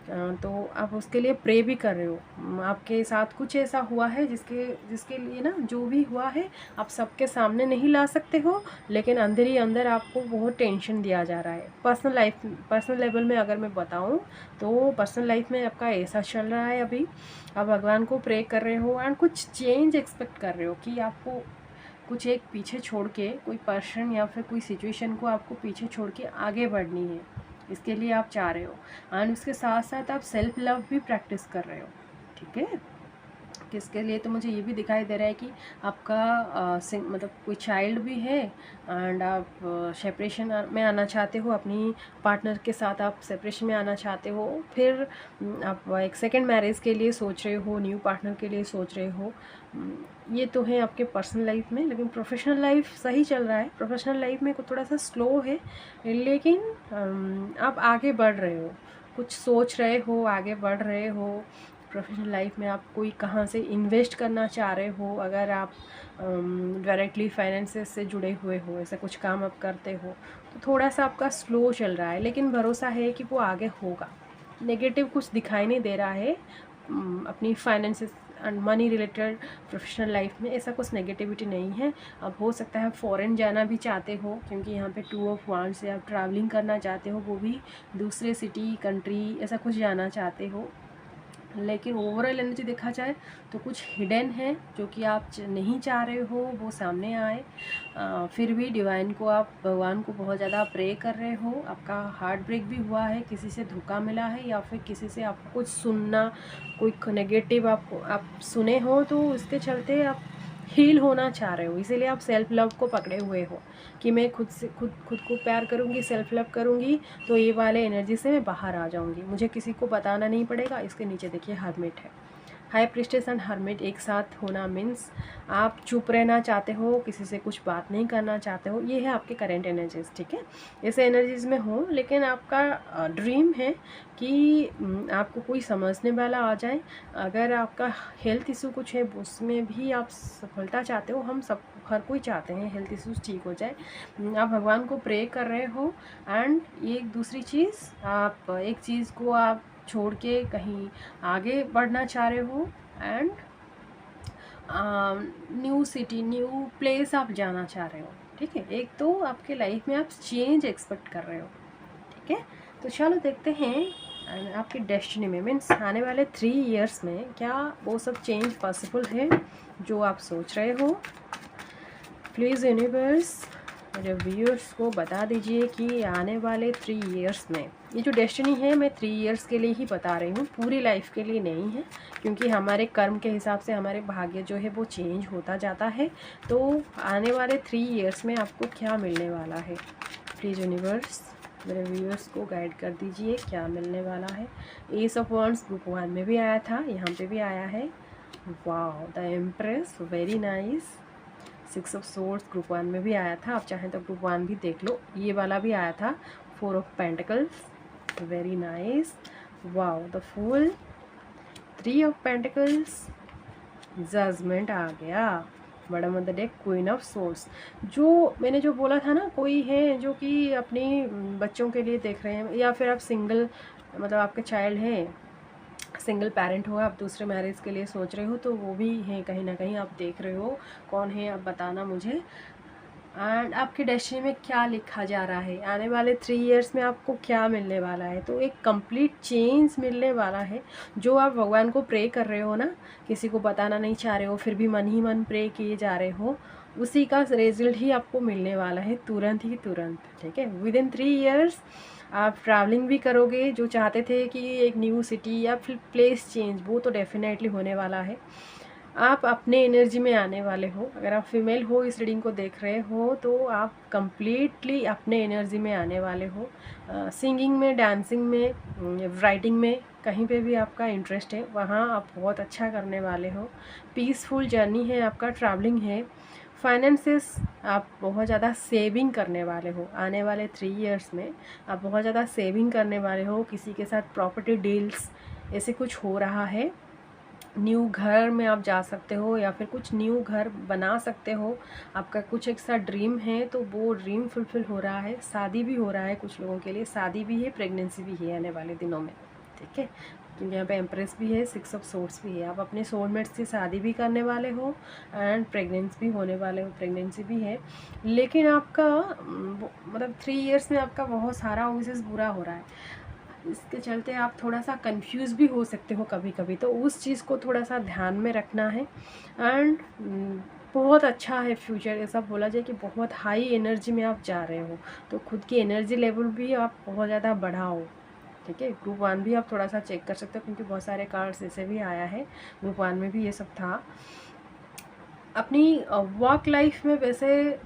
तो आप उसके लिए प्रे भी कर रहे हो। आपके साथ कुछ ऐसा हुआ है जिसके लिए ना, जो भी हुआ है आप सबके सामने नहीं ला सकते हो, लेकिन अंदर ही अंदर आपको बहुत टेंशन दिया जा रहा है। पर्सनल लेवल में अगर मैं बताऊं तो पर्सनल लाइफ में आपका ऐसा चल रहा है अभी। आप भगवान को प्रे कर रहे हो एंड कुछ चेंज एक्सपेक्ट कर रहे हो कि आपको कुछ एक पीछे छोड़ के, कोई पर्सन या फिर कोई सिचुएशन को आपको पीछे छोड़ के आगे बढ़नी है, इसके लिए आप चाह रहे हो। एंड उसके साथ साथ आप सेल्फ लव भी प्रैक्टिस कर रहे हो, ठीक है। किसके लिए? तो मुझे ये भी दिखाई दे रहा है कि आपका मतलब कोई चाइल्ड भी है एंड आप सेपरेशन में आना चाहते हो, अपनी पार्टनर के साथ आप सेपरेशन में आना चाहते हो। फिर आप एक सेकंड मैरिज के लिए सोच रहे हो, न्यू पार्टनर के लिए सोच रहे हो। ये तो है आपके पर्सनल लाइफ में। लेकिन प्रोफेशनल लाइफ सही चल रहा है। प्रोफेशनल लाइफ में थोड़ा सा स्लो है, लेकिन आप आगे बढ़ रहे हो, कुछ सोच रहे हो, आगे बढ़ रहे हो। प्रोफेशनल लाइफ में आप कोई कहाँ से इन्वेस्ट करना चाह रहे हो, अगर आप डायरेक्टली फाइनेंसेस से जुड़े हुए हो, ऐसा कुछ काम आप करते हो, तो थोड़ा सा आपका स्लो चल रहा है। लेकिन भरोसा है कि वो आगे होगा। नेगेटिव कुछ दिखाई नहीं दे रहा है अपनी finances and money related professional life में, ऐसा कुछ नेगेटिविटी नहीं है। अब हो सकता है फॉरेन जाना भी चाहते हो, क्योंकि यहाँ पे 2 ऑफ वांड्स से आप ट्रैवलिंग करना चाहते हो, वो भी दूसरे सिटी, कंट्री, ऐसा कुछ जाना चाहते हो। लेकिन ओवरऑल एनर्जी देखा जाए तो कुछ हिडन है जो कि आप नहीं चाह रहे हो वो सामने आए। फिर भी डिवाइन को, आप भगवान को बहुत ज़्यादा प्रे कर रहे हो। आपका हार्ट ब्रेक भी हुआ है, किसी से धोखा मिला है, या फिर किसी से आपको कुछ सुनना, कोई नेगेटिव आप सुने हो, तो उसके चलते आप हील होना चाह रहे हो। इसीलिए आप सेल्फ लव को पकड़े हुए हो कि मैं खुद को प्यार करूँगी, सेल्फ लव करूँगी, तो ये वाले एनर्जी से मैं बाहर आ जाऊँगी, मुझे किसी को बताना नहीं पड़ेगा। इसके नीचे देखिए हर्मिट है। हाई प्रीस्टेस एंड हर्मिट एक साथ होना मीन्स आप चुप रहना चाहते हो, किसी से कुछ बात नहीं करना चाहते हो। ये है आपके करेंट एनर्जीज, ठीक है। ऐसे एनर्जीज में हो, लेकिन आपका ड्रीम है कि आपको कोई समझने वाला आ जाए। अगर आपका हेल्थ इशू कुछ है, उसमें भी आप सफलता चाहते हो। हम सब, हर कोई चाहते हैं हेल्थ इश्यूज ठीक हो जाए। आप भगवान को प्रे कर रहे हो। एंड एक दूसरी चीज़, आप एक चीज़ को आप छोड़ के कहीं आगे बढ़ना चाह रहे हो, and new city, new place आप जाना चाह रहे हो। ठीक है, एक तो आपके लाइफ में आप चेंज एक्सपेक्ट कर रहे हो। ठीक है, तो चलो देखते हैं आपकी डेस्टिनी में, मीन्स आने वाले 3 इयर्स में क्या वो सब चेंज पॉसिबल है जो आप सोच रहे हो। प्लीज़ यूनिवर्स मेरे व्यूअर्स को बता दीजिए कि आने वाले 3 इयर्स में, ये जो डेस्टिनी है मैं 3 इयर्स के लिए ही बता रही हूँ, पूरी लाइफ के लिए नहीं है, क्योंकि हमारे कर्म के हिसाब से हमारे भाग्य जो है वो चेंज होता जाता है। तो आने वाले 3 इयर्स में आपको क्या मिलने वाला है, प्लीज़ यूनिवर्स मेरे व्यूअर्स को गाइड कर दीजिए क्या मिलने वाला है। एस ऑफ वांड्स ग्रुप 1 में भी आया था, यहाँ पे भी आया है। वाह, the empress, very nice. 6 of swords group 1 में भी आया था, आप चाहें तो ग्रुप 1 भी देख लो, ये वाला भी आया था। 4 of pentacles, very nice. Wow, the fool, 3 of pentacles, judgement आ गया। बड़ा mother deck, queen of swords. जो मैंने जो बोला था ना, कोई है जो कि अपनी बच्चों के लिए देख रहे हैं, या फिर आप सिंगल, मतलब आपके चाइल्ड है, सिंगल पेरेंट हो, आप दूसरे मैरिज के लिए सोच रहे हो, तो वो भी है कहीं ना कहीं, आप देख रहे हो। कौन है आप बताना मुझे। एंड आपके डेस्टिनी में क्या लिखा जा रहा है, आने वाले 3 इयर्स में आपको क्या मिलने वाला है। तो एक कंप्लीट चेंज मिलने वाला है। जो आप भगवान को प्रे कर रहे हो ना, किसी को बताना नहीं चाह रहे हो, फिर भी मन ही मन प्रे किए जा रहे हो, उसी का रिजल्ट ही आपको मिलने वाला है, तुरंत ही तुरंत। ठीक है, विद इन 3 इयर्स आप ट्रैवलिंग भी करोगे, जो चाहते थे कि एक न्यू सिटी या फिर प्लेस चेंज, वो तो डेफिनेटली होने वाला है। आप अपने एनर्जी में आने वाले हो। अगर आप फीमेल हो, इस रीडिंग को देख रहे हो, तो आप कंप्लीटली अपने एनर्जी में आने वाले हो। सिंगिंग में, डांसिंग में, राइटिंग में, कहीं पे भी आपका इंटरेस्ट है, वहाँ आप बहुत अच्छा करने वाले हो। पीसफुल जर्नी है आपका, ट्रैवलिंग है। फाइनेंसेस, आप बहुत ज़्यादा सेविंग करने वाले हो आने वाले 3 इयर्स में। आप बहुत ज़्यादा सेविंग करने वाले हो। किसी के साथ प्रॉपर्टी डील्स ऐसे कुछ हो रहा है। न्यू घर में आप जा सकते हो, या फिर कुछ न्यू घर बना सकते हो। आपका कुछ एक सा ड्रीम है, तो वो ड्रीम फुलफिल हो रहा है। शादी भी हो रहा है, कुछ लोगों के लिए शादी भी है, प्रेगनेंसी भी है आने वाले दिनों में। ठीक है, क्योंकि यहाँ पे एम्प्रेस भी है, 6 ऑफ सोर्ड्स भी है। आप अपने सोलमेट से शादी भी करने वाले हो, एंड प्रेगनेंस भी होने वाले हो, प्रेगनेंसी भी है। लेकिन आपका मतलब 3 इयर्स में आपका बहुत सारा विशेष बुरा हो रहा है, इसके चलते आप थोड़ा सा कंफ्यूज भी हो सकते हो कभी कभी, तो उस चीज़ को थोड़ा सा ध्यान में रखना है। एंड बहुत अच्छा है फ्यूचर, ऐसा बोला जाए कि बहुत हाई एनर्जी में आप जा रहे हो, तो खुद की एनर्जी लेवल भी आप बहुत ज़्यादा बढ़ाओ। ठीक है, ग्रुप 1 भी आप थोड़ा सा चेक कर सकते हो, क्योंकि बहुत सारे कार्ड्स ऐसे भी आया है, ग्रुप 1 में भी ये सब था। अपनी वर्क लाइफ में वैसे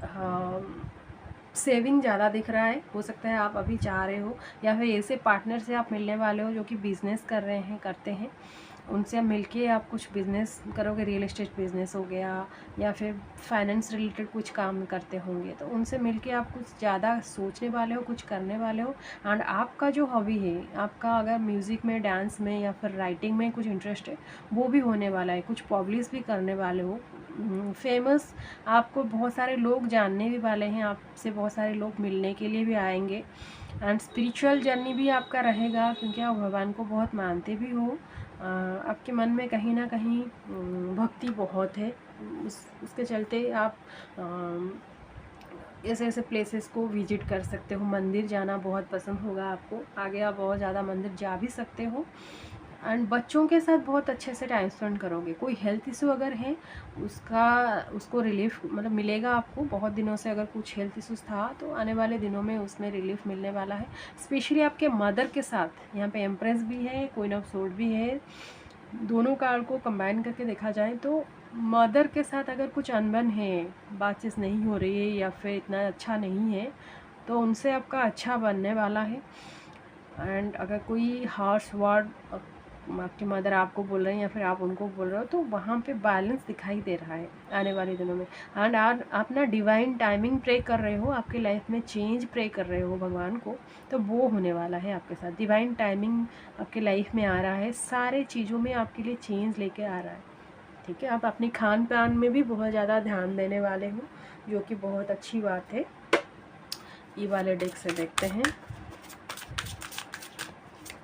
सेविंग ज़्यादा दिख रहा है, हो सकता है आप अभी चाह रहे हो, या फिर ऐसे पार्टनर से आप मिलने वाले हो जो कि बिज़नेस कर रहे हैं, करते हैं, उनसे आप मिलके आप कुछ बिज़नेस करोगे। रियल एस्टेट बिज़नेस हो गया, या फिर फाइनेंस रिलेटेड कुछ काम करते होंगे, तो उनसे मिलके आप कुछ ज़्यादा सोचने वाले हो, कुछ करने वाले हो। एंड आपका जो हॉबी है, आपका अगर म्यूज़िक में, डांस में, या फिर राइटिंग में कुछ इंटरेस्ट है, वो भी होने वाला है। कुछ पब्लिश भी करने वाले हो, फेमस, आपको बहुत सारे लोग जानने भी वाले हैं, आपसे बहुत सारे लोग मिलने के लिए भी आएंगे। एंड स्पिरिचुअल जर्नी भी आपका रहेगा, क्योंकि आप भगवान को बहुत मानते भी हो। आपके मन में कहीं ना कहीं भक्ति बहुत है, उसके चलते आप ऐसे ऐसे प्लेसेस को विजिट कर सकते हो। मंदिर जाना बहुत पसंद होगा आपको, आगे आप बहुत ज़्यादा मंदिर जा भी सकते हो। एंड बच्चों के साथ बहुत अच्छे से टाइम स्पेंड करोगे। कोई हेल्थ इशू अगर है, उसको रिलीफ मतलब मिलेगा आपको। बहुत दिनों से अगर कुछ हेल्थ इश्यूज था, तो आने वाले दिनों में उसमें रिलीफ मिलने वाला है। स्पेशली आपके मदर के साथ, यहाँ पे एम्प्रेस भी है, क्वीन ऑफ सोर्ड भी है। दोनों कार्ड को कंबाइन करके देखा जाए तो मदर के साथ अगर कुछ अनबन है, बातचीत नहीं हो रही है, या फिर इतना अच्छा नहीं है, तो उनसे आपका अच्छा बनने वाला है। एंड अगर कोई हार्श वर्ड आपकी मदर आपको बोल रहे हैं, या फिर आप उनको बोल रहे हो, तो वहाँ पे बैलेंस दिखाई दे रहा है आने वाले दिनों में। एंड आप ना डिवाइन टाइमिंग प्रे कर रहे हो, आपकी लाइफ में चेंज प्रे कर रहे हो भगवान को, तो वो होने वाला है आपके साथ। डिवाइन टाइमिंग आपके लाइफ में आ रहा है, सारे चीज़ों में आपके लिए चेंज लेके आ रहा है। ठीक है, आप अपने खान पान में भी बहुत ज़्यादा ध्यान देने वाले हो, जो कि बहुत अच्छी बात है। ये वाले डेक से देखते हैं।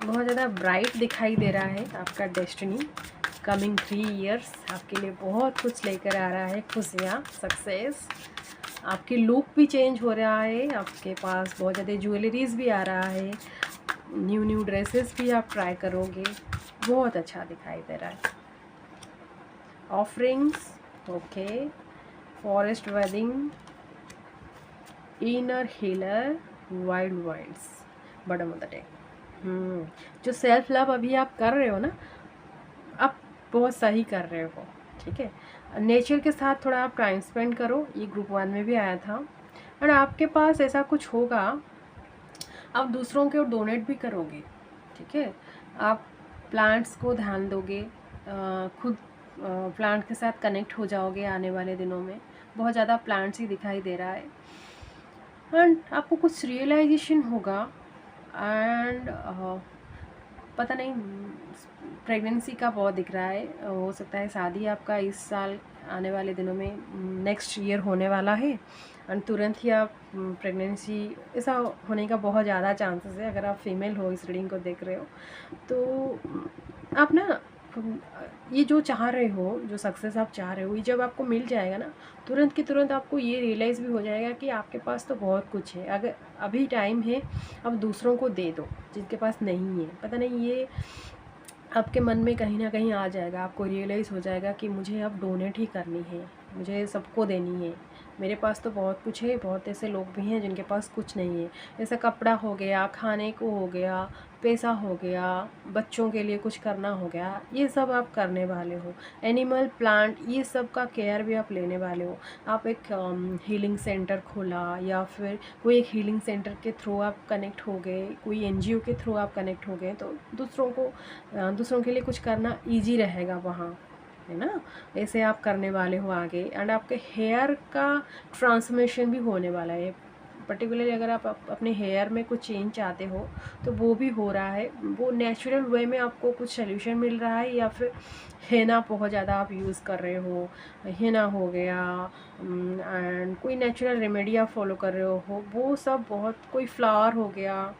बहुत ज़्यादा ब्राइट दिखाई दे रहा है आपका डेस्टिनी। कमिंग 3 इयर्स आपके लिए बहुत कुछ लेकर आ रहा है, खुशियाँ, सक्सेस। आपकी लुक भी चेंज हो रहा है, आपके पास बहुत ज़्यादा ज्वेलरीज भी आ रहा है, न्यू न्यू ड्रेसेस भी आप ट्राई करोगे, बहुत अच्छा दिखाई दे रहा है। Offerings, okay, forest wedding, inner healer, wild Wilde's, बड़ा मदर डे। जो सेल्फ लव अभी आप कर रहे हो ना, आप बहुत सही कर रहे हो, ठीक है। नेचर के साथ थोड़ा आप टाइम स्पेंड करो, ये ग्रुप 1 में भी आया था। और आपके पास ऐसा कुछ होगा, आप दूसरों के और डोनेट भी करोगे, ठीक है। आप प्लांट्स को ध्यान दोगे, खुद प्लांट के साथ कनेक्ट हो जाओगे आने वाले दिनों में। बहुत ज़्यादा प्लांट्स ही दिखाई दे रहा है एंड आपको कुछ रियलाइजेशन होगा। एंड पता नहीं, प्रेगनेंसी का बहुत दिख रहा है, हो सकता है शादी आपका इस साल आने वाले दिनों में नेक्स्ट ईयर होने वाला है एंड तुरंत ही आप प्रेगनेंसी, ऐसा होने का बहुत ज़्यादा चांसेस है अगर आप फीमेल हो इस रीडिंग को देख रहे हो। तो आप ना ये जो चाह रहे हो, जो सक्सेस आप चाह रहे हो, ये जब आपको मिल जाएगा ना, तुरंत की तुरंत आपको ये रियलाइज़ भी हो जाएगा कि आपके पास तो बहुत कुछ है। अगर अभी टाइम है, अब दूसरों को दे दो जिनके पास नहीं है। पता नहीं, ये आपके मन में कहीं ना कहीं आ जाएगा, आपको रियलाइज़ हो जाएगा कि मुझे अब डोनेट ही करनी है, मुझे सबको देनी है। मेरे पास तो बहुत कुछ है, बहुत ऐसे लोग भी हैं जिनके पास कुछ नहीं है। जैसे कपड़ा हो गया, खाने को हो गया, पैसा हो गया, बच्चों के लिए कुछ करना हो गया, ये सब आप करने वाले हो। एनिमल, प्लांट, ये सब का केयर भी आप लेने वाले हो। आप एक हीलिंग सेंटर खोला या फिर कोई एक हीलिंग सेंटर के थ्रू आप कनेक्ट हो गए, कोई एनजीओ के थ्रू आप कनेक्ट हो गए, तो दूसरों के लिए कुछ करना ईजी रहेगा वहाँ, है ना। ऐसे आप करने वाले हो आगे। एंड आपके हेयर का ट्रांसफॉर्मेशन भी होने वाला है। पर्टिकुलरली अगर आप अपने हेयर में कुछ चेंज चाहते हो तो वो भी हो रहा है। वो नेचुरल वे में आपको कुछ सोल्यूशन मिल रहा है, या फिर हेना बहुत ज़्यादा आप यूज़ कर रहे हो, हेना हो गया एंड कोई नेचुरल रेमेडी आप फॉलो कर रहे हो, वो सब बहुत, कोई फ्लावर हो गया,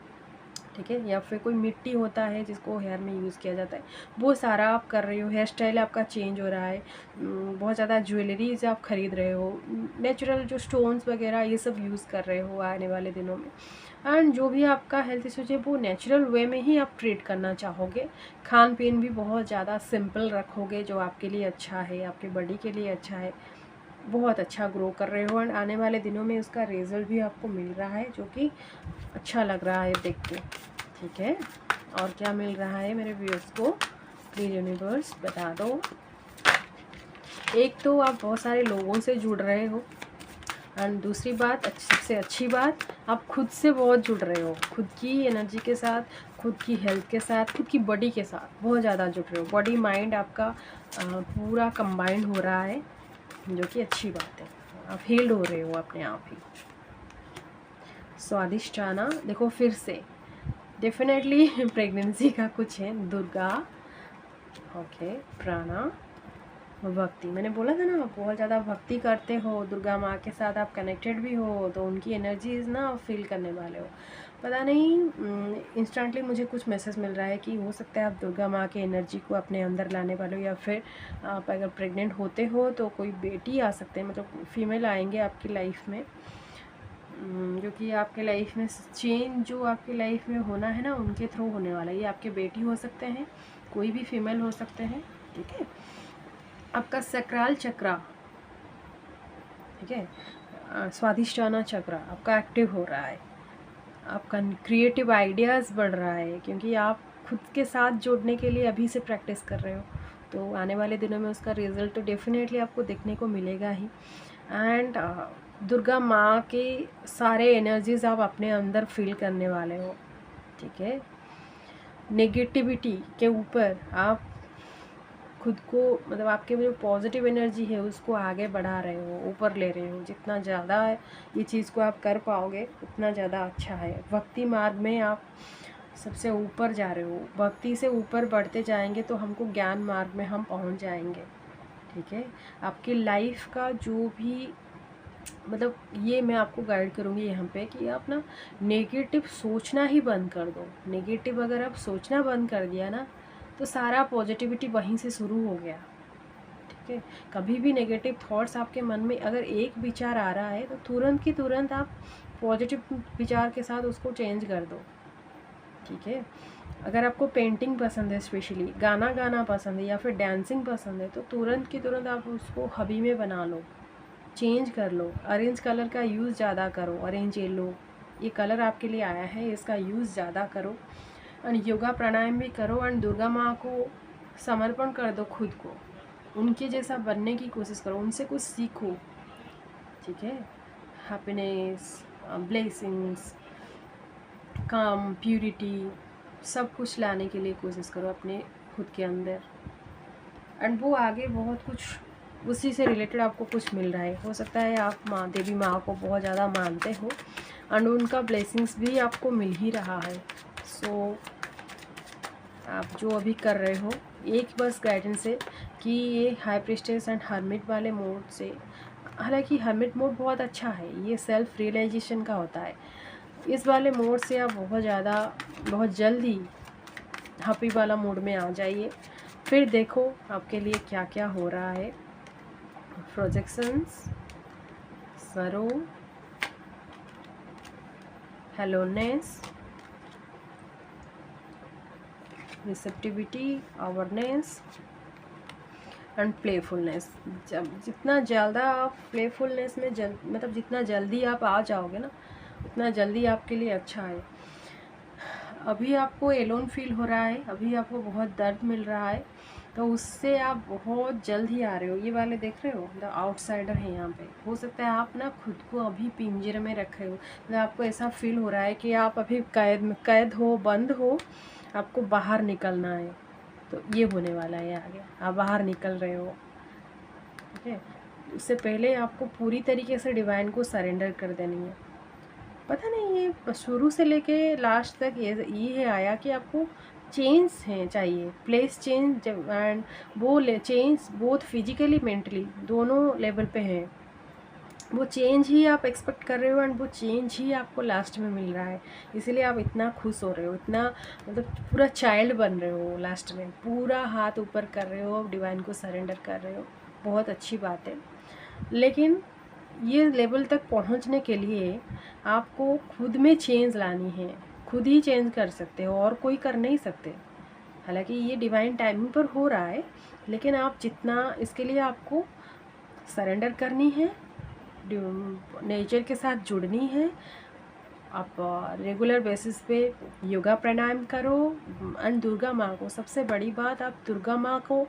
ठीक है, या फिर कोई मिट्टी होता है जिसको हेयर में यूज़ किया जाता है, वो सारा आप कर रहे हो। हेयर स्टाइल आपका चेंज हो रहा है, बहुत ज़्यादा ज्वेलरीज आप ख़रीद रहे हो, नेचुरल जो स्टोन्स वगैरह ये सब यूज़ कर रहे हो आने वाले दिनों में। एंड जो भी आपका हेल्थ इशूज है वो नेचुरल वे में ही आप ट्रीट करना चाहोगे। खान पीन भी बहुत ज़्यादा सिंपल रखोगे, जो आपके लिए अच्छा है, आपके बॉडी के लिए अच्छा है। बहुत अच्छा ग्रो कर रहे हो एंड आने वाले दिनों में उसका रिज़ल्ट भी आपको मिल रहा है, जो कि अच्छा लग रहा है देख के, ठीक है। और क्या मिल रहा है मेरे व्यूअर्स को, प्लीज़ यूनिवर्स बता दो। एक तो आप बहुत सारे लोगों से जुड़ रहे हो एंड दूसरी बात, सबसे अच्छी बात, आप खुद से बहुत जुड़ रहे हो, खुद की एनर्जी के साथ, खुद की हेल्थ के साथ, खुद की बॉडी के साथ बहुत ज़्यादा जुड़ रहे हो। बॉडी माइंड आपका पूरा कंबाइंड हो रहा है, जो कि अच्छी बात है। आप हील्ड हो रहे हो अपने आप ही। स्वादिष्टाना, देखो फिर से डेफिनेटली प्रेगनेंसी का कुछ है। दुर्गा, ओके, प्राणा, भक्ति, मैंने बोला था ना आप बहुत ज़्यादा भक्ति करते हो, दुर्गा माँ के साथ आप कनेक्टेड भी हो, तो उनकी एनर्जीज ना आप फील करने वाले हो। पता नहीं, इंस्टेंटली मुझे कुछ मैसेज मिल रहा है कि हो सकता है आप दुर्गा माँ की एनर्जी को अपने अंदर लाने वाले हो, या फिर आप अगर प्रेग्नेंट होते हो तो कोई बेटी आ सकते हैं, मतलब फीमेल आएंगे आपकी लाइफ में, जो कि आपके लाइफ में चेंज जो आपकी लाइफ में होना है ना, उनके थ्रू होने वाला है। ये आपके बेटी हो सकते हैं, कोई भी फीमेल हो सकते हैं, ठीक है। आपका सक्राल चक्रा, ठीक है, स्वादिष्टाना चक्र आपका एक्टिव हो रहा है, आपका क्रिएटिव आइडियाज़ बढ़ रहा है, क्योंकि आप खुद के साथ जोड़ने के लिए अभी से प्रैक्टिस कर रहे हो। तो आने वाले दिनों में उसका रिज़ल्ट तो डेफिनेटली आपको देखने को मिलेगा ही। एंड दुर्गा माँ के सारे एनर्जीज आप अपने अंदर फील करने वाले हो, ठीक है। नेगेटिविटी के ऊपर आप खुद को, मतलब आपके जो पॉजिटिव एनर्जी है उसको आगे बढ़ा रहे हो, ऊपर ले रहे हो। जितना ज़्यादा ये चीज़ को आप कर पाओगे उतना ज़्यादा अच्छा है। भक्ति मार्ग में आप सबसे ऊपर जा रहे हो, भक्ति से ऊपर बढ़ते जाएंगे तो हमको ज्ञान मार्ग में हम पहुंच जाएंगे, ठीक है। आपकी लाइफ का जो भी मतलब ये मैं आपको गाइड करूँगी यहाँ पे कि आप ना नेगेटिव सोचना ही बंद कर दो। नेगेटिव अगर आप सोचना बंद कर दिया ना, तो सारा पॉजिटिविटी वहीं से शुरू हो गया। ठीक है, कभी भी नेगेटिव थॉट्स आपके मन में अगर एक विचार आ रहा है तो तुरंत की तुरंत आप पॉजिटिव विचार के साथ उसको चेंज कर दो। ठीक है, अगर आपको पेंटिंग पसंद है, स्पेशली गाना गाना पसंद है या फिर डांसिंग पसंद है, तो तुरंत की तुरंत आप उसको हॉबी में बना लो, चेंज कर लो। ऑरेंज कलर का यूज़ ज़्यादा करो, ऑरेंज येलो ये कलर आपके लिए आया है, इसका यूज़ ज़्यादा करो। एंड योगा प्राणायाम भी करो एंड दुर्गा माँ को समर्पण कर दो खुद को, उनके जैसा बनने की कोशिश करो, उनसे कुछ सीखो। ठीक है, हैप्पीनेस, ब्लेसिंग्स, काम, प्यूरिटी सब कुछ लाने के लिए कोशिश करो अपने खुद के अंदर। एंड वो आगे बहुत कुछ उसी से रिलेटेड आपको कुछ मिल रहा है। हो सकता है आप माँ देवी माँ को बहुत ज़्यादा मानते हो एंड उनका ब्लेसिंग्स भी आपको मिल ही रहा है। सो आप जो अभी कर रहे हो, एक बस गाइडेंस है कि ये हाई प्रिस्टेस एंड हर्मिट वाले मोड से, हालांकि हर्मिट मोड बहुत अच्छा है, ये सेल्फ रियलाइजेशन का होता है। इस वाले मोड से आप बहुत जल्दी हैप्पी वाला मोड में आ जाइए। फिर देखो आपके लिए क्या क्या हो रहा है। प्रोजेक्शंस, सरो, हेलोनेस, रिसेप्टिविटी, अवेयरनेस एंड प्लेफुलनेस। जब जितना ज़्यादा आप प्लेफुलनेस में मतलब जितना जल्दी आप आ जाओगे ना, उतना जल्दी आपके लिए अच्छा है। अभी आपको एलोन फील हो रहा है, अभी आपको बहुत दर्द मिल रहा है, तो उससे आप बहुत जल्द ही आ रहे हो। ये वाले देख रहे हो, द आउटसाइडर है यहाँ पे। हो सकता है आप ना खुद को अभी पिंजरे में रखे हो, मतलब आपको ऐसा फील हो रहा है कि आप अभी कैद हो, बंद हो, आपको बाहर निकलना है। तो ये होने वाला है आगे, आप बाहर निकल रहे हो। ठीक है, उससे पहले आपको पूरी तरीके से डिवाइन को सरेंडर कर देनी है। पता नहीं ये शुरू से लेके लास्ट तक ये आया कि आपको चेंज है चाहिए, प्लेस चेंज एंड वो चेंज बोथ फिजिकली मेंटली दोनों लेवल पे है। वो चेंज ही आप एक्सपेक्ट कर रहे हो एंड वो चेंज ही आपको लास्ट में मिल रहा है। इसीलिए आप इतना खुश हो रहे हो, इतना मतलब पूरा चाइल्ड बन रहे हो। लास्ट में पूरा हाथ ऊपर कर रहे हो, डिवाइन को सरेंडर कर रहे हो, बहुत अच्छी बात है। लेकिन ये लेवल तक पहुंचने के लिए आपको खुद में चेंज लानी है। खुद ही चेंज कर सकते हो और कोई कर नहीं सकते। हालांकि ये डिवाइन टाइमिंग पर हो रहा है, लेकिन आप जितना इसके लिए आपको सरेंडर करनी है, नेचर के साथ जुड़नी है। आप रेगुलर बेसिस पे योगा प्राणायाम करो एंड दुर्गा माँ को, सबसे बड़ी बात, आप दुर्गा माँ को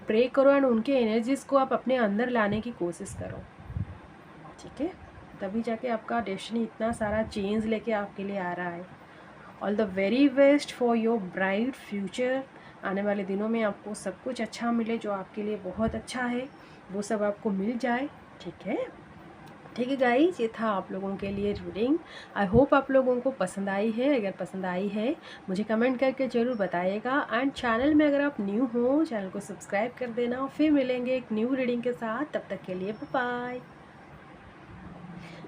प्रे करो एंड उनके एनर्जीज़ को आप अपने अंदर लाने की कोशिश करो। ठीक है, तभी जाके आपका डेस्टिनी इतना सारा चेंज लेके आपके लिए आ रहा है। All the very best for your bright future. आने वाले दिनों में आपको सब कुछ अच्छा मिले, जो आपके लिए बहुत अच्छा है वो सब आपको मिल जाए। ठीक है, ठीक है गाइस, ये था आप लोगों के लिए रीडिंग। आई होप आप लोगों को पसंद आई है। अगर पसंद आई है मुझे कमेंट करके ज़रूर बताइएगा एंड चैनल में अगर आप न्यू हो, चैनल को सब्सक्राइब कर देना। फिर मिलेंगे एक न्यू रीडिंग के साथ, तब तक के लिए बाय बाय।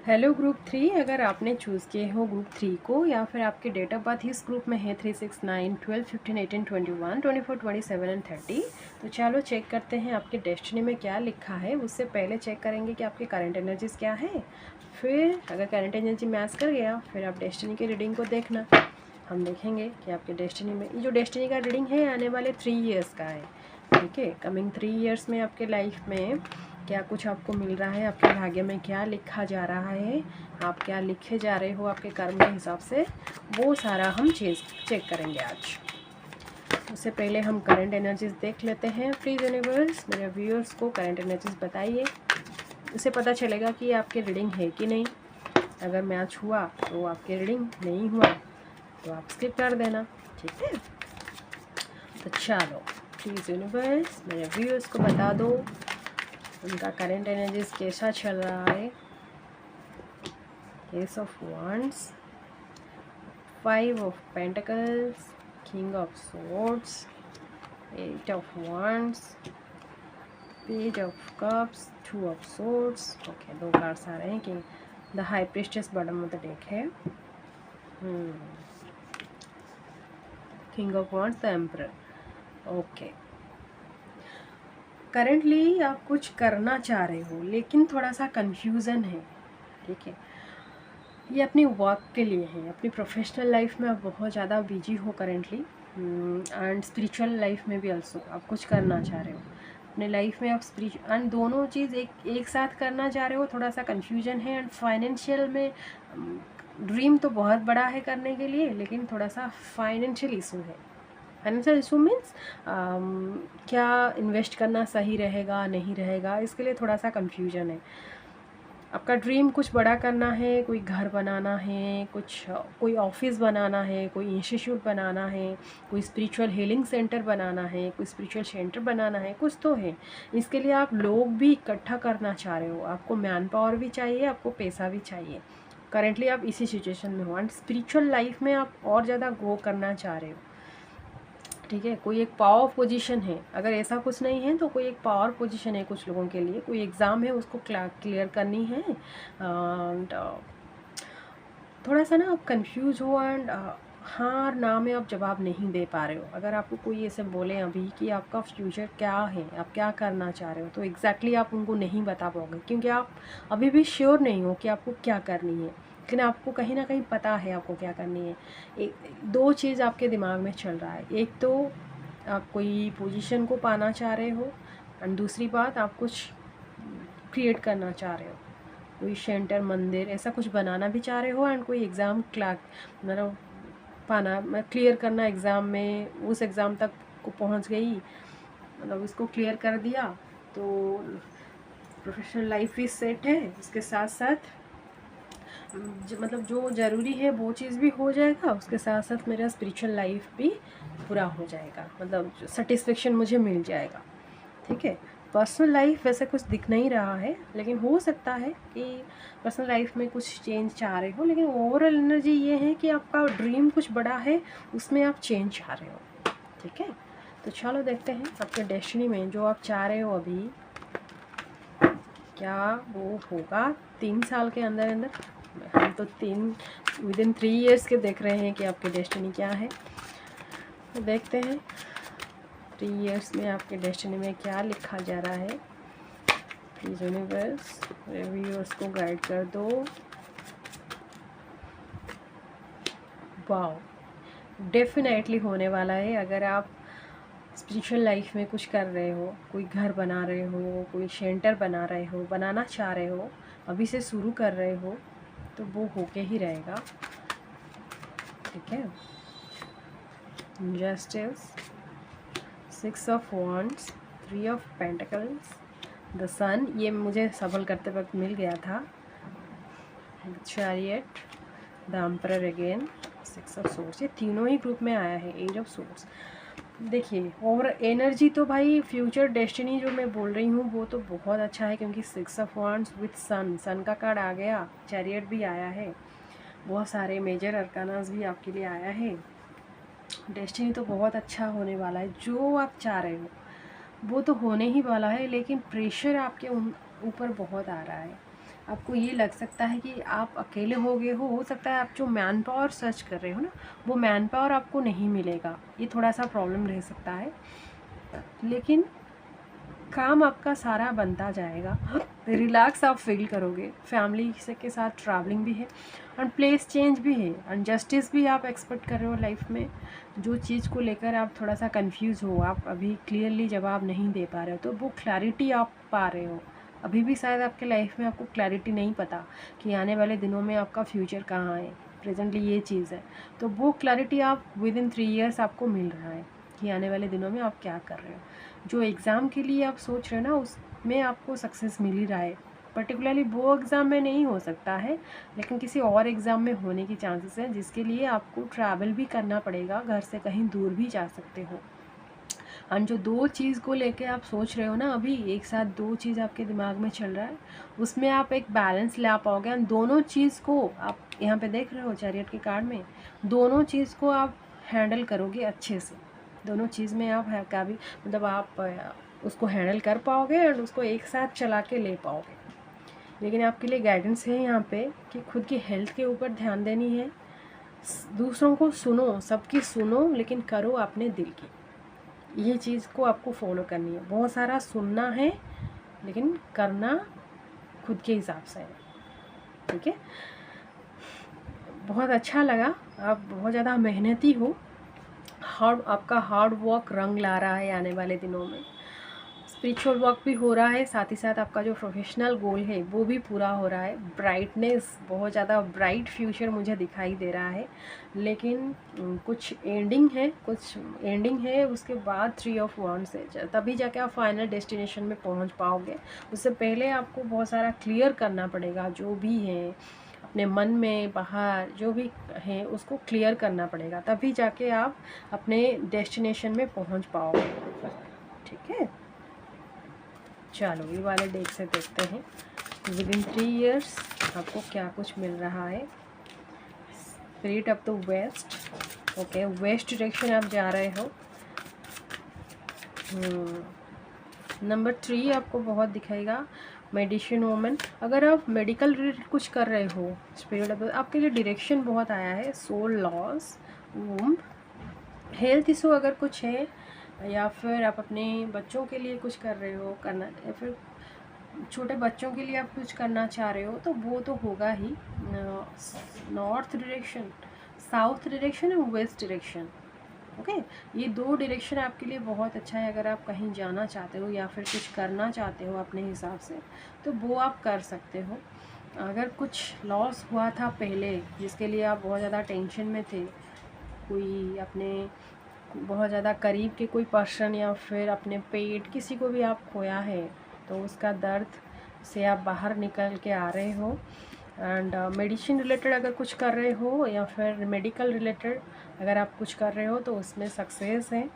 हेलो ग्रुप 3, अगर आपने चूज़ किए हो ग्रुप 3 को या फिर आपके डेट ऑफ बर्थ इस ग्रुप में है 3, 6, 9, 12, 15, 18, 21, 24, 27 एंड 30, तो चलो चेक करते हैं आपके डेस्टिनी में क्या लिखा है। उससे पहले चेक करेंगे कि आपके करंट एनर्जीज़ क्या है। फिर अगर करंट एनर्जी मैच कर गया, फिर आप डेस्टिनी की रीडिंग को देखना। हम देखेंगे कि आपके डेस्टिनी में, ये जो डेस्टिनी का रीडिंग है आने वाले 3 ईयर्स का है। ठीक है, कमिंग 3 ईयर्स में आपके लाइफ में क्या कुछ आपको मिल रहा है, आपके भाग्य में क्या लिखा जा रहा है, आप क्या लिखे जा रहे हो आपके कर्म के हिसाब से, वो सारा हम चेक करेंगे आज। उससे पहले हम करंट एनर्जीज देख लेते हैं। प्लीज़ यूनिवर्स मेरे व्यूअर्स को करंट एनर्जीज बताइए, उससे पता चलेगा कि आपकी रीडिंग है कि नहीं। अगर मैच हुआ तो आपकी रीडिंग, नहीं हुआ तो आप स्किप कर देना। ठीक है, तो चलो प्लीज़ यूनिवर्स मेरे व्यूअर्स को बता दो उनका करंट एनर्जीज कैसा चल रहा है। S of wands, 5 of pentacles, king of swords, 8 of wands, page of cups, 2 of swords. Okay, 2 cards आ रहे हैं कि the high priestess bottom of the deck है। King of wands, the emperor. Okay, currently आप कुछ करना चाह रहे हो लेकिन थोड़ा सा कंफ्यूजन है, ठीक है। ये अपनी वर्क के लिए है, अपनी प्रोफेशनल लाइफ में आप बहुत ज़्यादा बिजी हो करेंटली, एंड स्पिरिचुअल लाइफ में भी ऑल्सो आप कुछ करना चाह रहे हो अपने लाइफ में। आप स्पिरिचुअल एंड दोनों चीज़ एक साथ करना चाह रहे हो, थोड़ा सा कंफ्यूजन है। एंड फाइनेंशियल में ड्रीम तो बहुत बड़ा है करने के लिए, लेकिन थोड़ा सा फाइनेंशियल इशू है। फाइनेंशियल इशू मीन्स क्या इन्वेस्ट करना सही रहेगा नहीं रहेगा, इसके लिए थोड़ा सा कंफ्यूजन है। आपका ड्रीम कुछ बड़ा करना है, कोई घर बनाना है, कोई ऑफिस बनाना है, कोई इंस्टीट्यूट बनाना है, कोई स्पिरिचुअल हीलिंग सेंटर बनाना है, कोई स्पिरिचुअल सेंटर बनाना है, कुछ तो है। इसके लिए आप लोग भी इकट्ठा करना चाह रहे हो, आपको मैन पावर भी चाहिए, आपको पैसा भी चाहिए। करेंटली आप इसी सिचुएशन में हो एंड स्पिरिचुअल लाइफ में आप और ज़्यादा ग्रो करना चाह रहे हो, ठीक है। कोई एक पावर पोजीशन है, अगर ऐसा कुछ नहीं है तो कोई एक पावर पोजीशन है कुछ लोगों के लिए। कोई एग्ज़ाम है, उसको क्लियर करनी है, एंड थोड़ा सा ना आप कंफ्यूज हो, एंड हाँ और ना में आप जवाब नहीं दे पा रहे हो। अगर आपको कोई ऐसे बोले अभी कि आपका फ्यूचर क्या है, आप क्या करना चाह रहे हो, तो एग्जैक्टली आप उनको नहीं बता पाओगे, क्योंकि आप अभी भी श्योर नहीं हो कि आपको क्या करनी है। लेकिन आपको कहीं ना कहीं पता है आपको क्या करनी है। दो चीज़ आपके दिमाग में चल रहा है, एक तो आप कोई पोजीशन को पाना चाह रहे हो, एंड दूसरी बात आप कुछ क्रिएट करना चाह रहे हो, कोई सेंटर, मंदिर, ऐसा कुछ बनाना भी चाह रहे हो। एंड कोई एग्ज़ाम मतलब पाना, मैं क्लियर करना एग्ज़ाम में, उस एग्ज़ाम तक को पहुंच गई, मतलब उसको क्लियर कर दिया तो प्रोफेशनल लाइफ भी सेट है। उसके साथ साथ मतलब जो ज़रूरी है वो चीज़ भी हो जाएगा, उसके साथ साथ मेरा स्पिरिचुअल लाइफ भी पूरा हो जाएगा, मतलब सेटिस्फेक्शन मुझे मिल जाएगा, ठीक है। पर्सनल लाइफ वैसे कुछ दिख नहीं रहा है, लेकिन हो सकता है कि पर्सनल लाइफ में कुछ चेंज चाह रहे हो, लेकिन ओवरऑल एनर्जी ये है कि आपका ड्रीम कुछ बड़ा है, उसमें आप चेंज चाह रहे हो, ठीक है। तो चलो देखते हैं आपके डेस्टिनी में जो आप चाह रहे हो अभी, क्या वो होगा 3 साल के अंदर अंदर। हम तो विदिन 3 ईयर्स के देख रहे हैं कि आपकी डेस्टिनी क्या है। तो देखते हैं 3 ईयर्स में आपके डेस्टिनी में क्या लिखा जा रहा है। प्लीज़ यूनिवर्स रिव्यूअर्स को गाइड कर दो। वाओ, डेफिनेटली होने वाला है। अगर आप स्पिरिचुअल लाइफ में कुछ कर रहे हो, कोई घर बना रहे हो, कोई सेंटर बना रहे हो, बनाना चाह रहे हो, अभी से शुरू कर रहे हो, तो वो होके ही रहेगा, ठीक है। Justice, 6 of wands, 3 of pentacles, the sun, ये मुझे सफल करते वक्त मिल गया था। Chariot, the emperor again, 6 of swords, ये तीनों ही ग्रुप में आया है। एज ऑफ सोर्ड्स, देखिए और एनर्जी तो भाई फ्यूचर डेस्टिनी जो मैं बोल रही हूँ वो तो बहुत अच्छा है, क्योंकि 6 ऑफ वॉन्ड्स विथ सन का कार्ड आ गया, चैरियट भी आया है, बहुत सारे मेजर अरकानास भी आपके लिए आया है। डेस्टिनी तो बहुत अच्छा होने वाला है, जो आप चाह रहे हो वो तो होने ही वाला है, लेकिन प्रेशर आपके ऊपर बहुत आ रहा है। आपको ये लग सकता है कि आप अकेले हो सकता है आप जो मैन पावर सर्च कर रहे हो ना, वो मैन पावर आपको नहीं मिलेगा, ये थोड़ा सा प्रॉब्लम रह सकता है, लेकिन काम आपका सारा बनता जाएगा। रिलैक्स आप फील करोगे, फैमिली से के साथ ट्रैवलिंग भी है, और प्लेस चेंज भी है, और जस्टिस भी आप एक्सपेक्ट कर रहे हो लाइफ में। जो चीज़ को लेकर आप थोड़ा सा कंफ्यूज हो, आप अभी क्लियरली जवाब नहीं दे पा रहे हो, तो वो क्लैरिटी आप पा रहे हो। अभी भी शायद आपके लाइफ में आपको क्लैरिटी नहीं पता कि आने वाले दिनों में आपका फ्यूचर कहाँ है, प्रेजेंटली ये चीज़ है, तो वो क्लैरिटी आप विदिन 3 ईयर्स आपको मिल रहा है कि आने वाले दिनों में आप क्या कर रहे हो। जो एग्ज़ाम के लिए आप सोच रहे हो ना, उसमें आपको सक्सेस मिल ही रहा है। पर्टिकुलरली वो एग्ज़ाम में नहीं हो सकता है, लेकिन किसी और एग्ज़ाम में होने की चांसेस हैं, जिसके लिए आपको ट्रैवल भी करना पड़ेगा, घर से कहीं दूर भी जा सकते हो। और जो 2 चीज़ को लेके आप सोच रहे हो ना, अभी एक साथ 2 चीज़ आपके दिमाग में चल रहा है, उसमें आप एक बैलेंस ला पाओगे। और दोनों चीज़ को आप यहाँ पे देख रहे हो चैरियट के कार्ड में, दोनों चीज़ को आप हैंडल करोगे अच्छे से। दोनों चीज़ में आप का भी मतलब आप उसको हैंडल कर पाओगे और उसको एक साथ चला के ले पाओगे। लेकिन आपके लिए गाइडेंस है यहाँ पे कि खुद की हेल्थ के ऊपर ध्यान देनी है, दूसरों को सुनो, सबकी सुनो, लेकिन करो अपने दिल की। ये चीज़ को आपको फॉलो करनी है। बहुत सारा सुनना है लेकिन करना खुद के हिसाब से है, ठीक है। बहुत अच्छा लगा, आप बहुत ज़्यादा मेहनती हो, आपका हार्ड वर्क रंग ला रहा है आने वाले दिनों में। स्पिरिचुअल वर्क भी हो रहा है, साथ ही साथ आपका जो प्रोफेशनल गोल है वो भी पूरा हो रहा है। ब्राइटनेस, बहुत ज़्यादा ब्राइट फ्यूचर मुझे दिखाई दे रहा है, लेकिन कुछ एंडिंग है, उसके बाद 3 ऑफ वांड्स है, तभी जाके आप फाइनल डेस्टिनेशन में पहुंच पाओगे। उससे पहले आपको बहुत सारा क्लियर करना पड़ेगा, जो भी है अपने मन में बाहर जो भी है उसको क्लियर करना पड़ेगा, तभी जाके आप अपने डेस्टिनेशन में पहुंच पाओगे, ठीक है। चलो ये वाले डेक से देखते हैं विद इन 3 years आपको क्या कुछ मिल रहा है। Spirit of the west, okay, west direction आप जा रहे हो। नंबर 3 आपको बहुत दिखाएगा, मेडिसिन वोमन। अगर आप मेडिकल रिलेटेड कुछ कर रहे हो, स्पिरिट ऑफ आपके लिए डायरेक्शन बहुत आया है। Soul loss, womb, health issue अगर कुछ है, या फिर आप अपने बच्चों के लिए कुछ कर रहे हो, करना, या फिर छोटे बच्चों के लिए आप कुछ करना चाह रहे हो, तो वो तो होगा ही। नॉर्थ डायरेक्शन, साउथ डायरेक्शन और वेस्ट डायरेक्शन, ओके। ये 2 डायरेक्शन आपके लिए बहुत अच्छा है। अगर आप कहीं जाना चाहते हो या फिर कुछ करना चाहते हो अपने हिसाब से, तो वो आप कर सकते हो। अगर कुछ लॉस हुआ था पहले जिसके लिए आप बहुत ज़्यादा टेंशन में थे, कोई अपने बहुत ज़्यादा करीब के कोई पर्सन या फिर अपने पेट, किसी को भी आप खोया है, तो उसका दर्द से आप बाहर निकल के आ रहे हो। एंड मेडिसिन रिलेटेड अगर कुछ कर रहे हो या फिर मेडिकल रिलेटेड अगर आप कुछ कर रहे हो, तो उसमें सक्सेस है।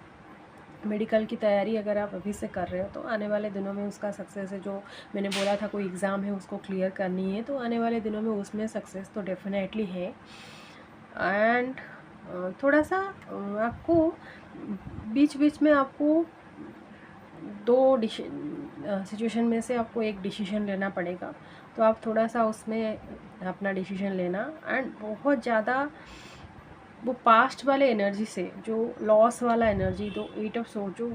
मेडिकल की तैयारी अगर आप अभी से कर रहे हो, तो आने वाले दिनों में उसका सक्सेस है। जो मैंने बोला था कोई एग्ज़ाम है उसको क्लियर करनी है, तो आने वाले दिनों में उसमें सक्सेस तो डेफिनेटली है। एंड थोड़ा सा आपको बीच बीच में आपको 2 सिचुएशन में से आपको एक डिसीजन लेना पड़ेगा, तो आप थोड़ा सा उसमें अपना डिसीजन लेना। एंड बहुत ज़्यादा वो पास्ट वाले एनर्जी से, जो लॉस वाला एनर्जी, तो 8 ऑफ सोर्ड, जो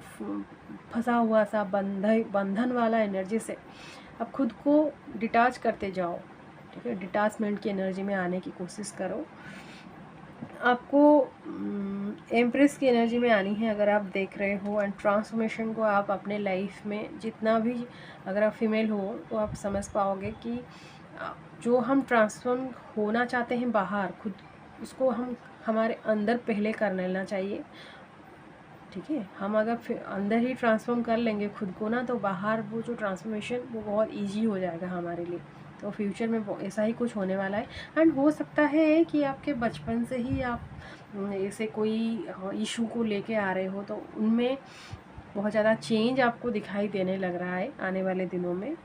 फंसा हुआ सा बंधन वाला एनर्जी से आप खुद को डिटैच करते जाओ, ठीक है। डिटैचमेंट की एनर्जी में आने की कोशिश करो। आपको एम्प्रेस की एनर्जी में आनी है अगर आप देख रहे हो। एंड ट्रांसफॉर्मेशन को आप अपने लाइफ में जितना भी, अगर आप फीमेल हो तो आप समझ पाओगे कि जो हम ट्रांसफॉर्म होना चाहते हैं बाहर, खुद उसको हम हमारे अंदर पहले कर लेना चाहिए, ठीक है। हम अगर अंदर ही ट्रांसफॉर्म कर लेंगे खुद को ना, तो बाहर वो जो ट्रांसफॉर्मेशन वो बहुत ईजी हो जाएगा हमारे लिए। तो फ्यूचर में ऐसा ही कुछ होने वाला है। एंड हो सकता है कि आपके बचपन से ही आप ऐसे कोई इशू को लेके आ रहे हो, तो उनमें बहुत ज़्यादा चेंज आपको दिखाई देने लग रहा है। आने वाले दिनों में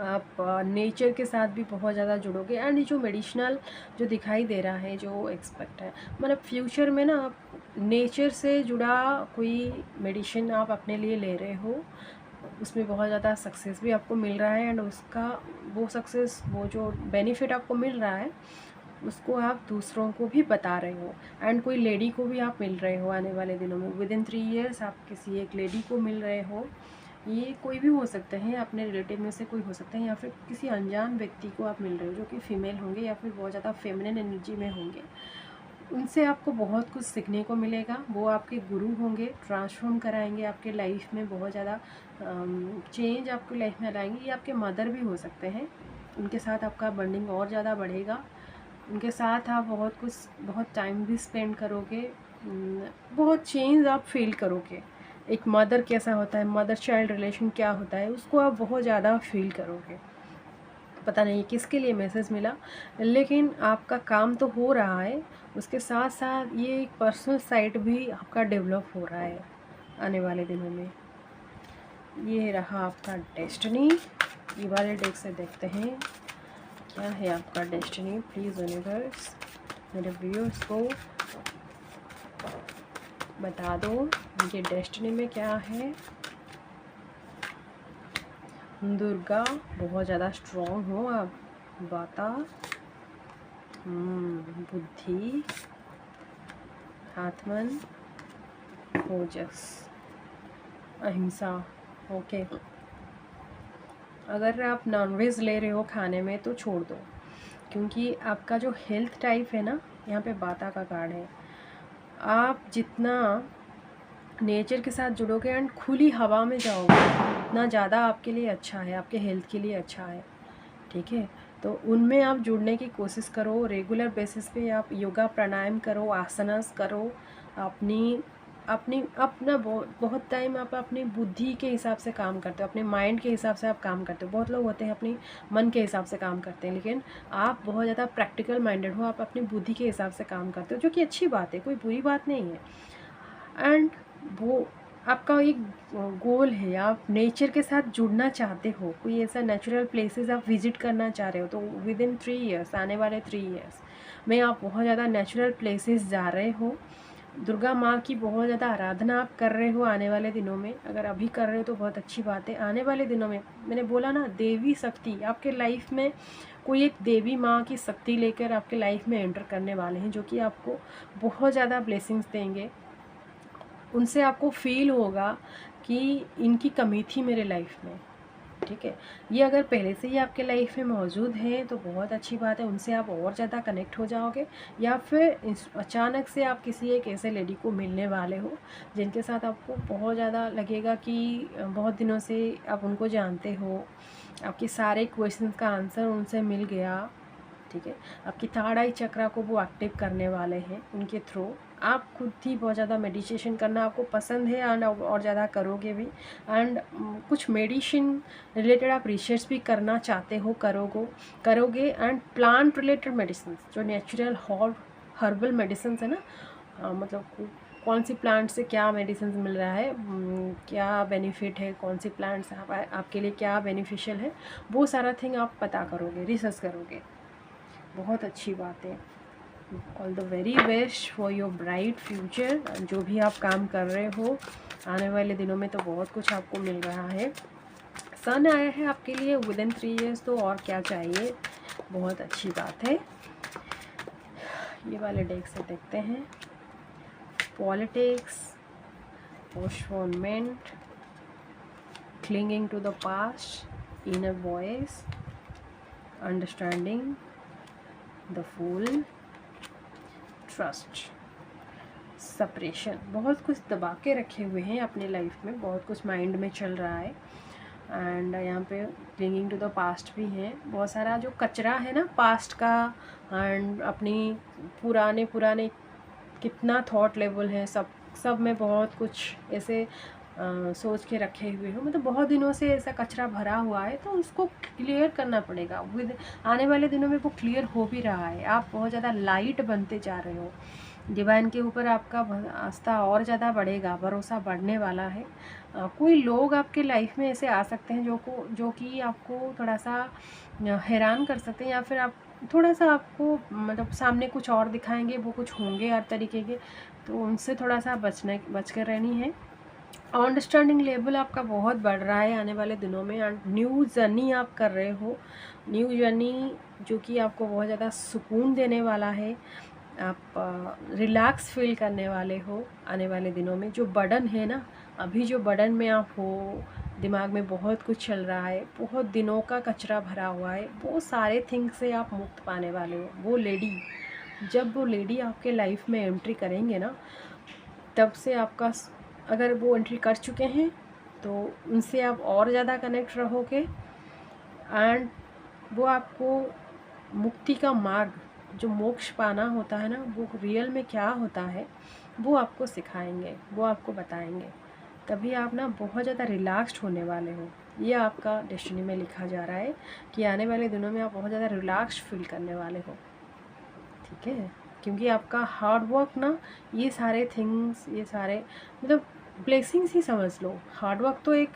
आप नेचर के साथ भी बहुत ज़्यादा जुड़ोगे। एंड ये जो मेडिसिनल जो दिखाई दे रहा है, जो एक्सपेक्ट है, मतलब फ्यूचर में ना आप नेचर से जुड़ा कोई मेडिसिन आप अपने लिए ले रहे हो, उसमें बहुत ज़्यादा सक्सेस भी आपको मिल रहा है। एंड उसका वो सक्सेस, वो जो बेनिफिट आपको मिल रहा है, उसको आप दूसरों को भी बता रहे हो। एंड कोई लेडी को भी आप मिल रहे हो आने वाले दिनों में। विद इन 3 years आप किसी एक लेडी को मिल रहे हो। ये कोई भी हो सकते हैं, अपने रिलेटिव में से कोई हो सकते हैं, या फिर किसी अनजान व्यक्ति को आप मिल रहे हो जो कि फीमेल होंगे या फिर बहुत ज़्यादा फेमिनिन एनर्जी में होंगे। उनसे आपको बहुत कुछ सीखने को मिलेगा। वो आपके गुरु होंगे, ट्रांसफॉर्म कराएंगे आपके लाइफ में, बहुत ज़्यादा चेंज आपकी लाइफ में लाएंगे। ये आपके मदर भी हो सकते हैं, उनके साथ आपका बॉन्डिंग और ज़्यादा बढ़ेगा। उनके साथ आप बहुत टाइम भी स्पेंड करोगे, बहुत चेंज आप फील करोगे। एक मदर कैसा होता है, मदर चाइल्ड रिलेशन क्या होता है, उसको आप बहुत ज़्यादा फील करोगे। पता नहीं किसके लिए मैसेज मिला, लेकिन आपका काम तो हो रहा है, उसके साथ साथ ये एक पर्सनल साइड भी आपका डेवलप हो रहा है आने वाले दिनों में। ये रहा आपका डेस्टिनी। ये वाले डेक से देखते हैं क्या है आपका डेस्टिनी। प्लीज़ यूनिवर्स मेरे व्यूअर्स को बता दो ये डेस्टिनी में क्या है। दुर्गा बहुत ज़्यादा स्ट्रॉन्ग हो आप। वाता, बुद्धि, आत्मन, ओजस, अहिंसा। ओके, अगर आप नॉनवेज ले रहे हो खाने में तो छोड़ दो, क्योंकि आपका जो हेल्थ टाइप है ना, यहाँ पे वाता का कार्ड है। आप जितना नेचर के साथ जुड़ोगे एंड खुली हवा में जाओगे उतना ज़्यादा आपके लिए अच्छा है, आपके हेल्थ के लिए अच्छा है। ठीक है, तो उनमें आप जुड़ने की कोशिश करो। रेगुलर बेसिस पे आप योगा प्राणायाम करो, आसनास करो। अपनी अपनी अपना बहुत टाइम आप अपनी बुद्धि के हिसाब से काम करते हो, अपने माइंड के हिसाब से आप काम करते हो। बहुत लोग होते हैं अपनी मन के हिसाब से काम करते हैं, लेकिन आप बहुत ज़्यादा प्रैक्टिकल माइंडेड हो, आप अपनी बुद्धि के हिसाब से काम करते हो, जो कि अच्छी बात है, कोई बुरी बात नहीं है। एंड वो आपका एक गोल है, आप नेचर के साथ जुड़ना चाहते हो, कोई ऐसा नेचुरल प्लेसेस आप विजिट करना चाह रहे हो, तो विद इन 3 ईयर्स, आने वाले 3 ईयर्स में आप बहुत ज़्यादा नेचुरल प्लेसेस जा रहे हो। दुर्गा माँ की बहुत ज़्यादा आराधना आप कर रहे हो आने वाले दिनों में। अगर अभी कर रहे हो तो बहुत अच्छी बात है। आने वाले दिनों में मैंने बोला ना, देवी शक्ति आपके लाइफ में, कोई एक देवी माँ की शक्ति लेकर आपके लाइफ में एंटर करने वाले हैं, जो कि आपको बहुत ज़्यादा ब्लेसिंग्स देंगे। उनसे आपको फील होगा कि इनकी कमी थी मेरे लाइफ में। ठीक है, ये अगर पहले से ही आपके लाइफ में मौजूद है तो बहुत अच्छी बात है, उनसे आप और ज़्यादा कनेक्ट हो जाओगे। या फिर अचानक से आप किसी एक ऐसे लेडी को मिलने वाले हो जिनके साथ आपको बहुत ज़्यादा लगेगा कि बहुत दिनों से आप उनको जानते हो, आपके सारे क्वेश्चंस का आंसर उनसे मिल गया। ठीक है, आपकी थर्ड आई चक्रा को वो एक्टिव करने वाले हैं उनके थ्रू। आप खुद ही बहुत ज़्यादा मेडिटेशन करना आपको पसंद है एंड और ज़्यादा करोगे भी। एंड कुछ मेडिसिन रिलेटेड आप रिसर्च भी करना चाहते हो, करोगे। एंड प्लांट रिलेटेड मेडिसिन, जो नेचुरल हर्बल मेडिसिन है ना, मतलब कौन सी प्लांट से क्या मेडिसिन मिल रहा है, क्या बेनिफिट है, कौन सी प्लांट्स आपके लिए क्या बेनिफिशियल है, वो सारा थिंग आप पता करोगे, रिसर्च करोगे। बहुत अच्छी बात है। All the very best for your bright future. जो भी आप काम कर रहे हो आने वाले दिनों में तो बहुत कुछ आपको मिल रहा है। सन आया है आपके लिए विद इन 3 ईयर्स, तो और क्या चाहिए। बहुत अच्छी बात है। ये वाले डेक से देखते हैं। Politics, postponement, clinging to the past, inner voice, understanding, the fool, trust, separation. बहुत कुछ दबा के रखे हुए हैं अपनी लाइफ में, बहुत कुछ माइंड में चल रहा है। एंड यहाँ पे क्लिंगिंग टू द पास्ट भी है, बहुत सारा जो कचरा है ना पास्ट का, एंड अपनी पुराने कितना थॉट लेवल है, सब में बहुत कुछ ऐसे सोच के रखे हुए हो, मतलब बहुत दिनों से ऐसा कचरा भरा हुआ है, तो उसको क्लियर करना पड़ेगा। विद आने वाले दिनों में वो क्लियर हो भी रहा है। आप बहुत ज़्यादा लाइट बनते जा रहे हो, डिवाइन के ऊपर आपका आस्था और ज़्यादा बढ़ेगा, भरोसा बढ़ने वाला है। कोई लोग आपके लाइफ में ऐसे आ सकते हैं जो कि आपको थोड़ा सा हैरान कर सकते हैं, या फिर आप थोड़ा सा आपको मतलब सामने कुछ और दिखाएंगे, वो कुछ होंगे हर तरीके के, तो उनसे थोड़ा सा बच कर रहनी है। अंडरस्टैंडिंग लेवल आपका बहुत बढ़ रहा है आने वाले दिनों में। एंड न्यू जर्नी आप कर रहे हो, न्यू जर्नी जो कि आपको बहुत ज़्यादा सुकून देने वाला है। आप रिलैक्स फील करने वाले हो आने वाले दिनों में। जो बर्डन है ना, अभी जो बर्डन में आप हो, दिमाग में बहुत कुछ चल रहा है, बहुत दिनों का कचरा भरा हुआ है, वो सारे थिंग्स से आप मुक्त पाने वाले हो। जब वो लेडी आपके लाइफ में एंट्री करेंगे ना, तब से आपका, अगर वो एंट्री कर चुके हैं तो उनसे आप और ज़्यादा कनेक्ट रहोगे। एंड वो आपको मुक्ति का मार्ग, जो मोक्ष पाना होता है ना, वो रियल में क्या होता है वो आपको सिखाएंगे, वो आपको बताएंगे। तभी आप ना बहुत ज़्यादा रिलैक्स्ड होने वाले हो। ये आपका डेस्टिनी में लिखा जा रहा है कि आने वाले दिनों में आप बहुत ज़्यादा रिलैक्स्ड फील करने वाले हो। ठीक है, क्योंकि आपका हार्ड वर्क ना, ये सारे थिंग्स, ये सारे मतलब ब्लेसिंग्स ही समझ लो। हार्ड वर्क तो एक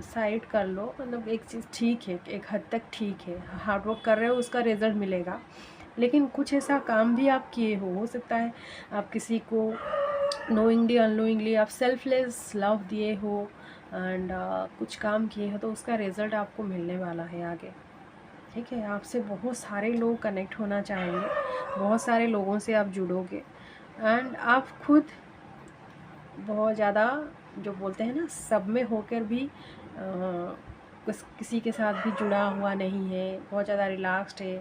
साइड कर लो, मतलब एक चीज़ ठीक है, एक हद तक ठीक है, हार्ड वर्क कर रहे हो उसका रिज़ल्ट मिलेगा। लेकिन कुछ ऐसा काम भी आप किए हो सकता है आप किसी को नोइंगली अननोइंगली आप सेल्फलेस लव दिए हो एंड कुछ काम किए हो तो उसका रिज़ल्ट आपको मिलने वाला है आगे। ठीक है, आपसे बहुत सारे लोग कनेक्ट होना चाहेंगे, बहुत सारे लोगों से आप जुड़ोगे एंड आप खुद बहुत ज़्यादा जो बोलते हैं ना सब में होकर भी किसी के साथ भी जुड़ा हुआ नहीं है, बहुत ज़्यादा रिलैक्स्ड है।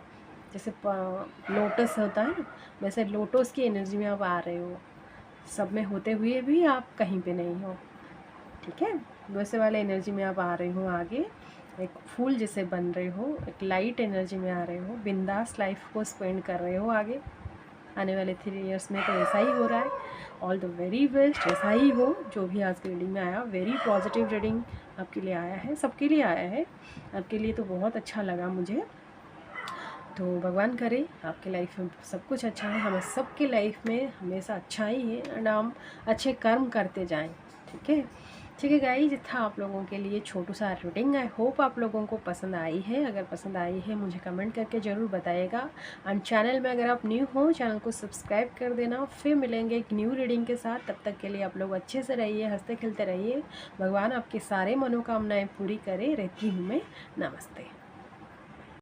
जैसे लोटस होता है ना, वैसे लोटस की एनर्जी में आप आ रहे हो, सब में होते हुए भी आप कहीं पे नहीं हो। ठीक है, वैसे वाले एनर्जी में आप आ रहे हो आगे, एक फूल जैसे बन रहे हो, एक लाइट एनर्जी में आ रहे हो, बिंदास लाइफ को स्पेंड कर रहे हो आगे आने वाले 3 इयर्स में। तो ऐसा ही हो रहा है, ऑल द वेरी बेस्ट, ऐसा ही हो। जो भी आज की रीडिंग में आया, वेरी पॉजिटिव रीडिंग आपके लिए आया है, सबके लिए आया है, आपके लिए तो बहुत अच्छा लगा मुझे। तो भगवान करे आपके लाइफ में सब कुछ अच्छा है, हमें सबके लाइफ में हमेशा अच्छा ही है एंड हम अच्छे कर्म करते जाएं। ठीक है, ठीक है गाइस, ये था आप लोगों के लिए छोटू सा रीडिंग। आई होप आप लोगों को पसंद आई है। अगर पसंद आई है मुझे कमेंट करके ज़रूर बताइएगा एंड चैनल में अगर आप न्यू हो चैनल को सब्सक्राइब कर देना। फिर मिलेंगे एक न्यू रीडिंग के साथ, तब तक के लिए आप लोग अच्छे से रहिए, हंसते खेलते रहिए। भगवान आपकी सारे मनोकामनाएँ पूरी करे। रहती हूँ मैं, नमस्ते।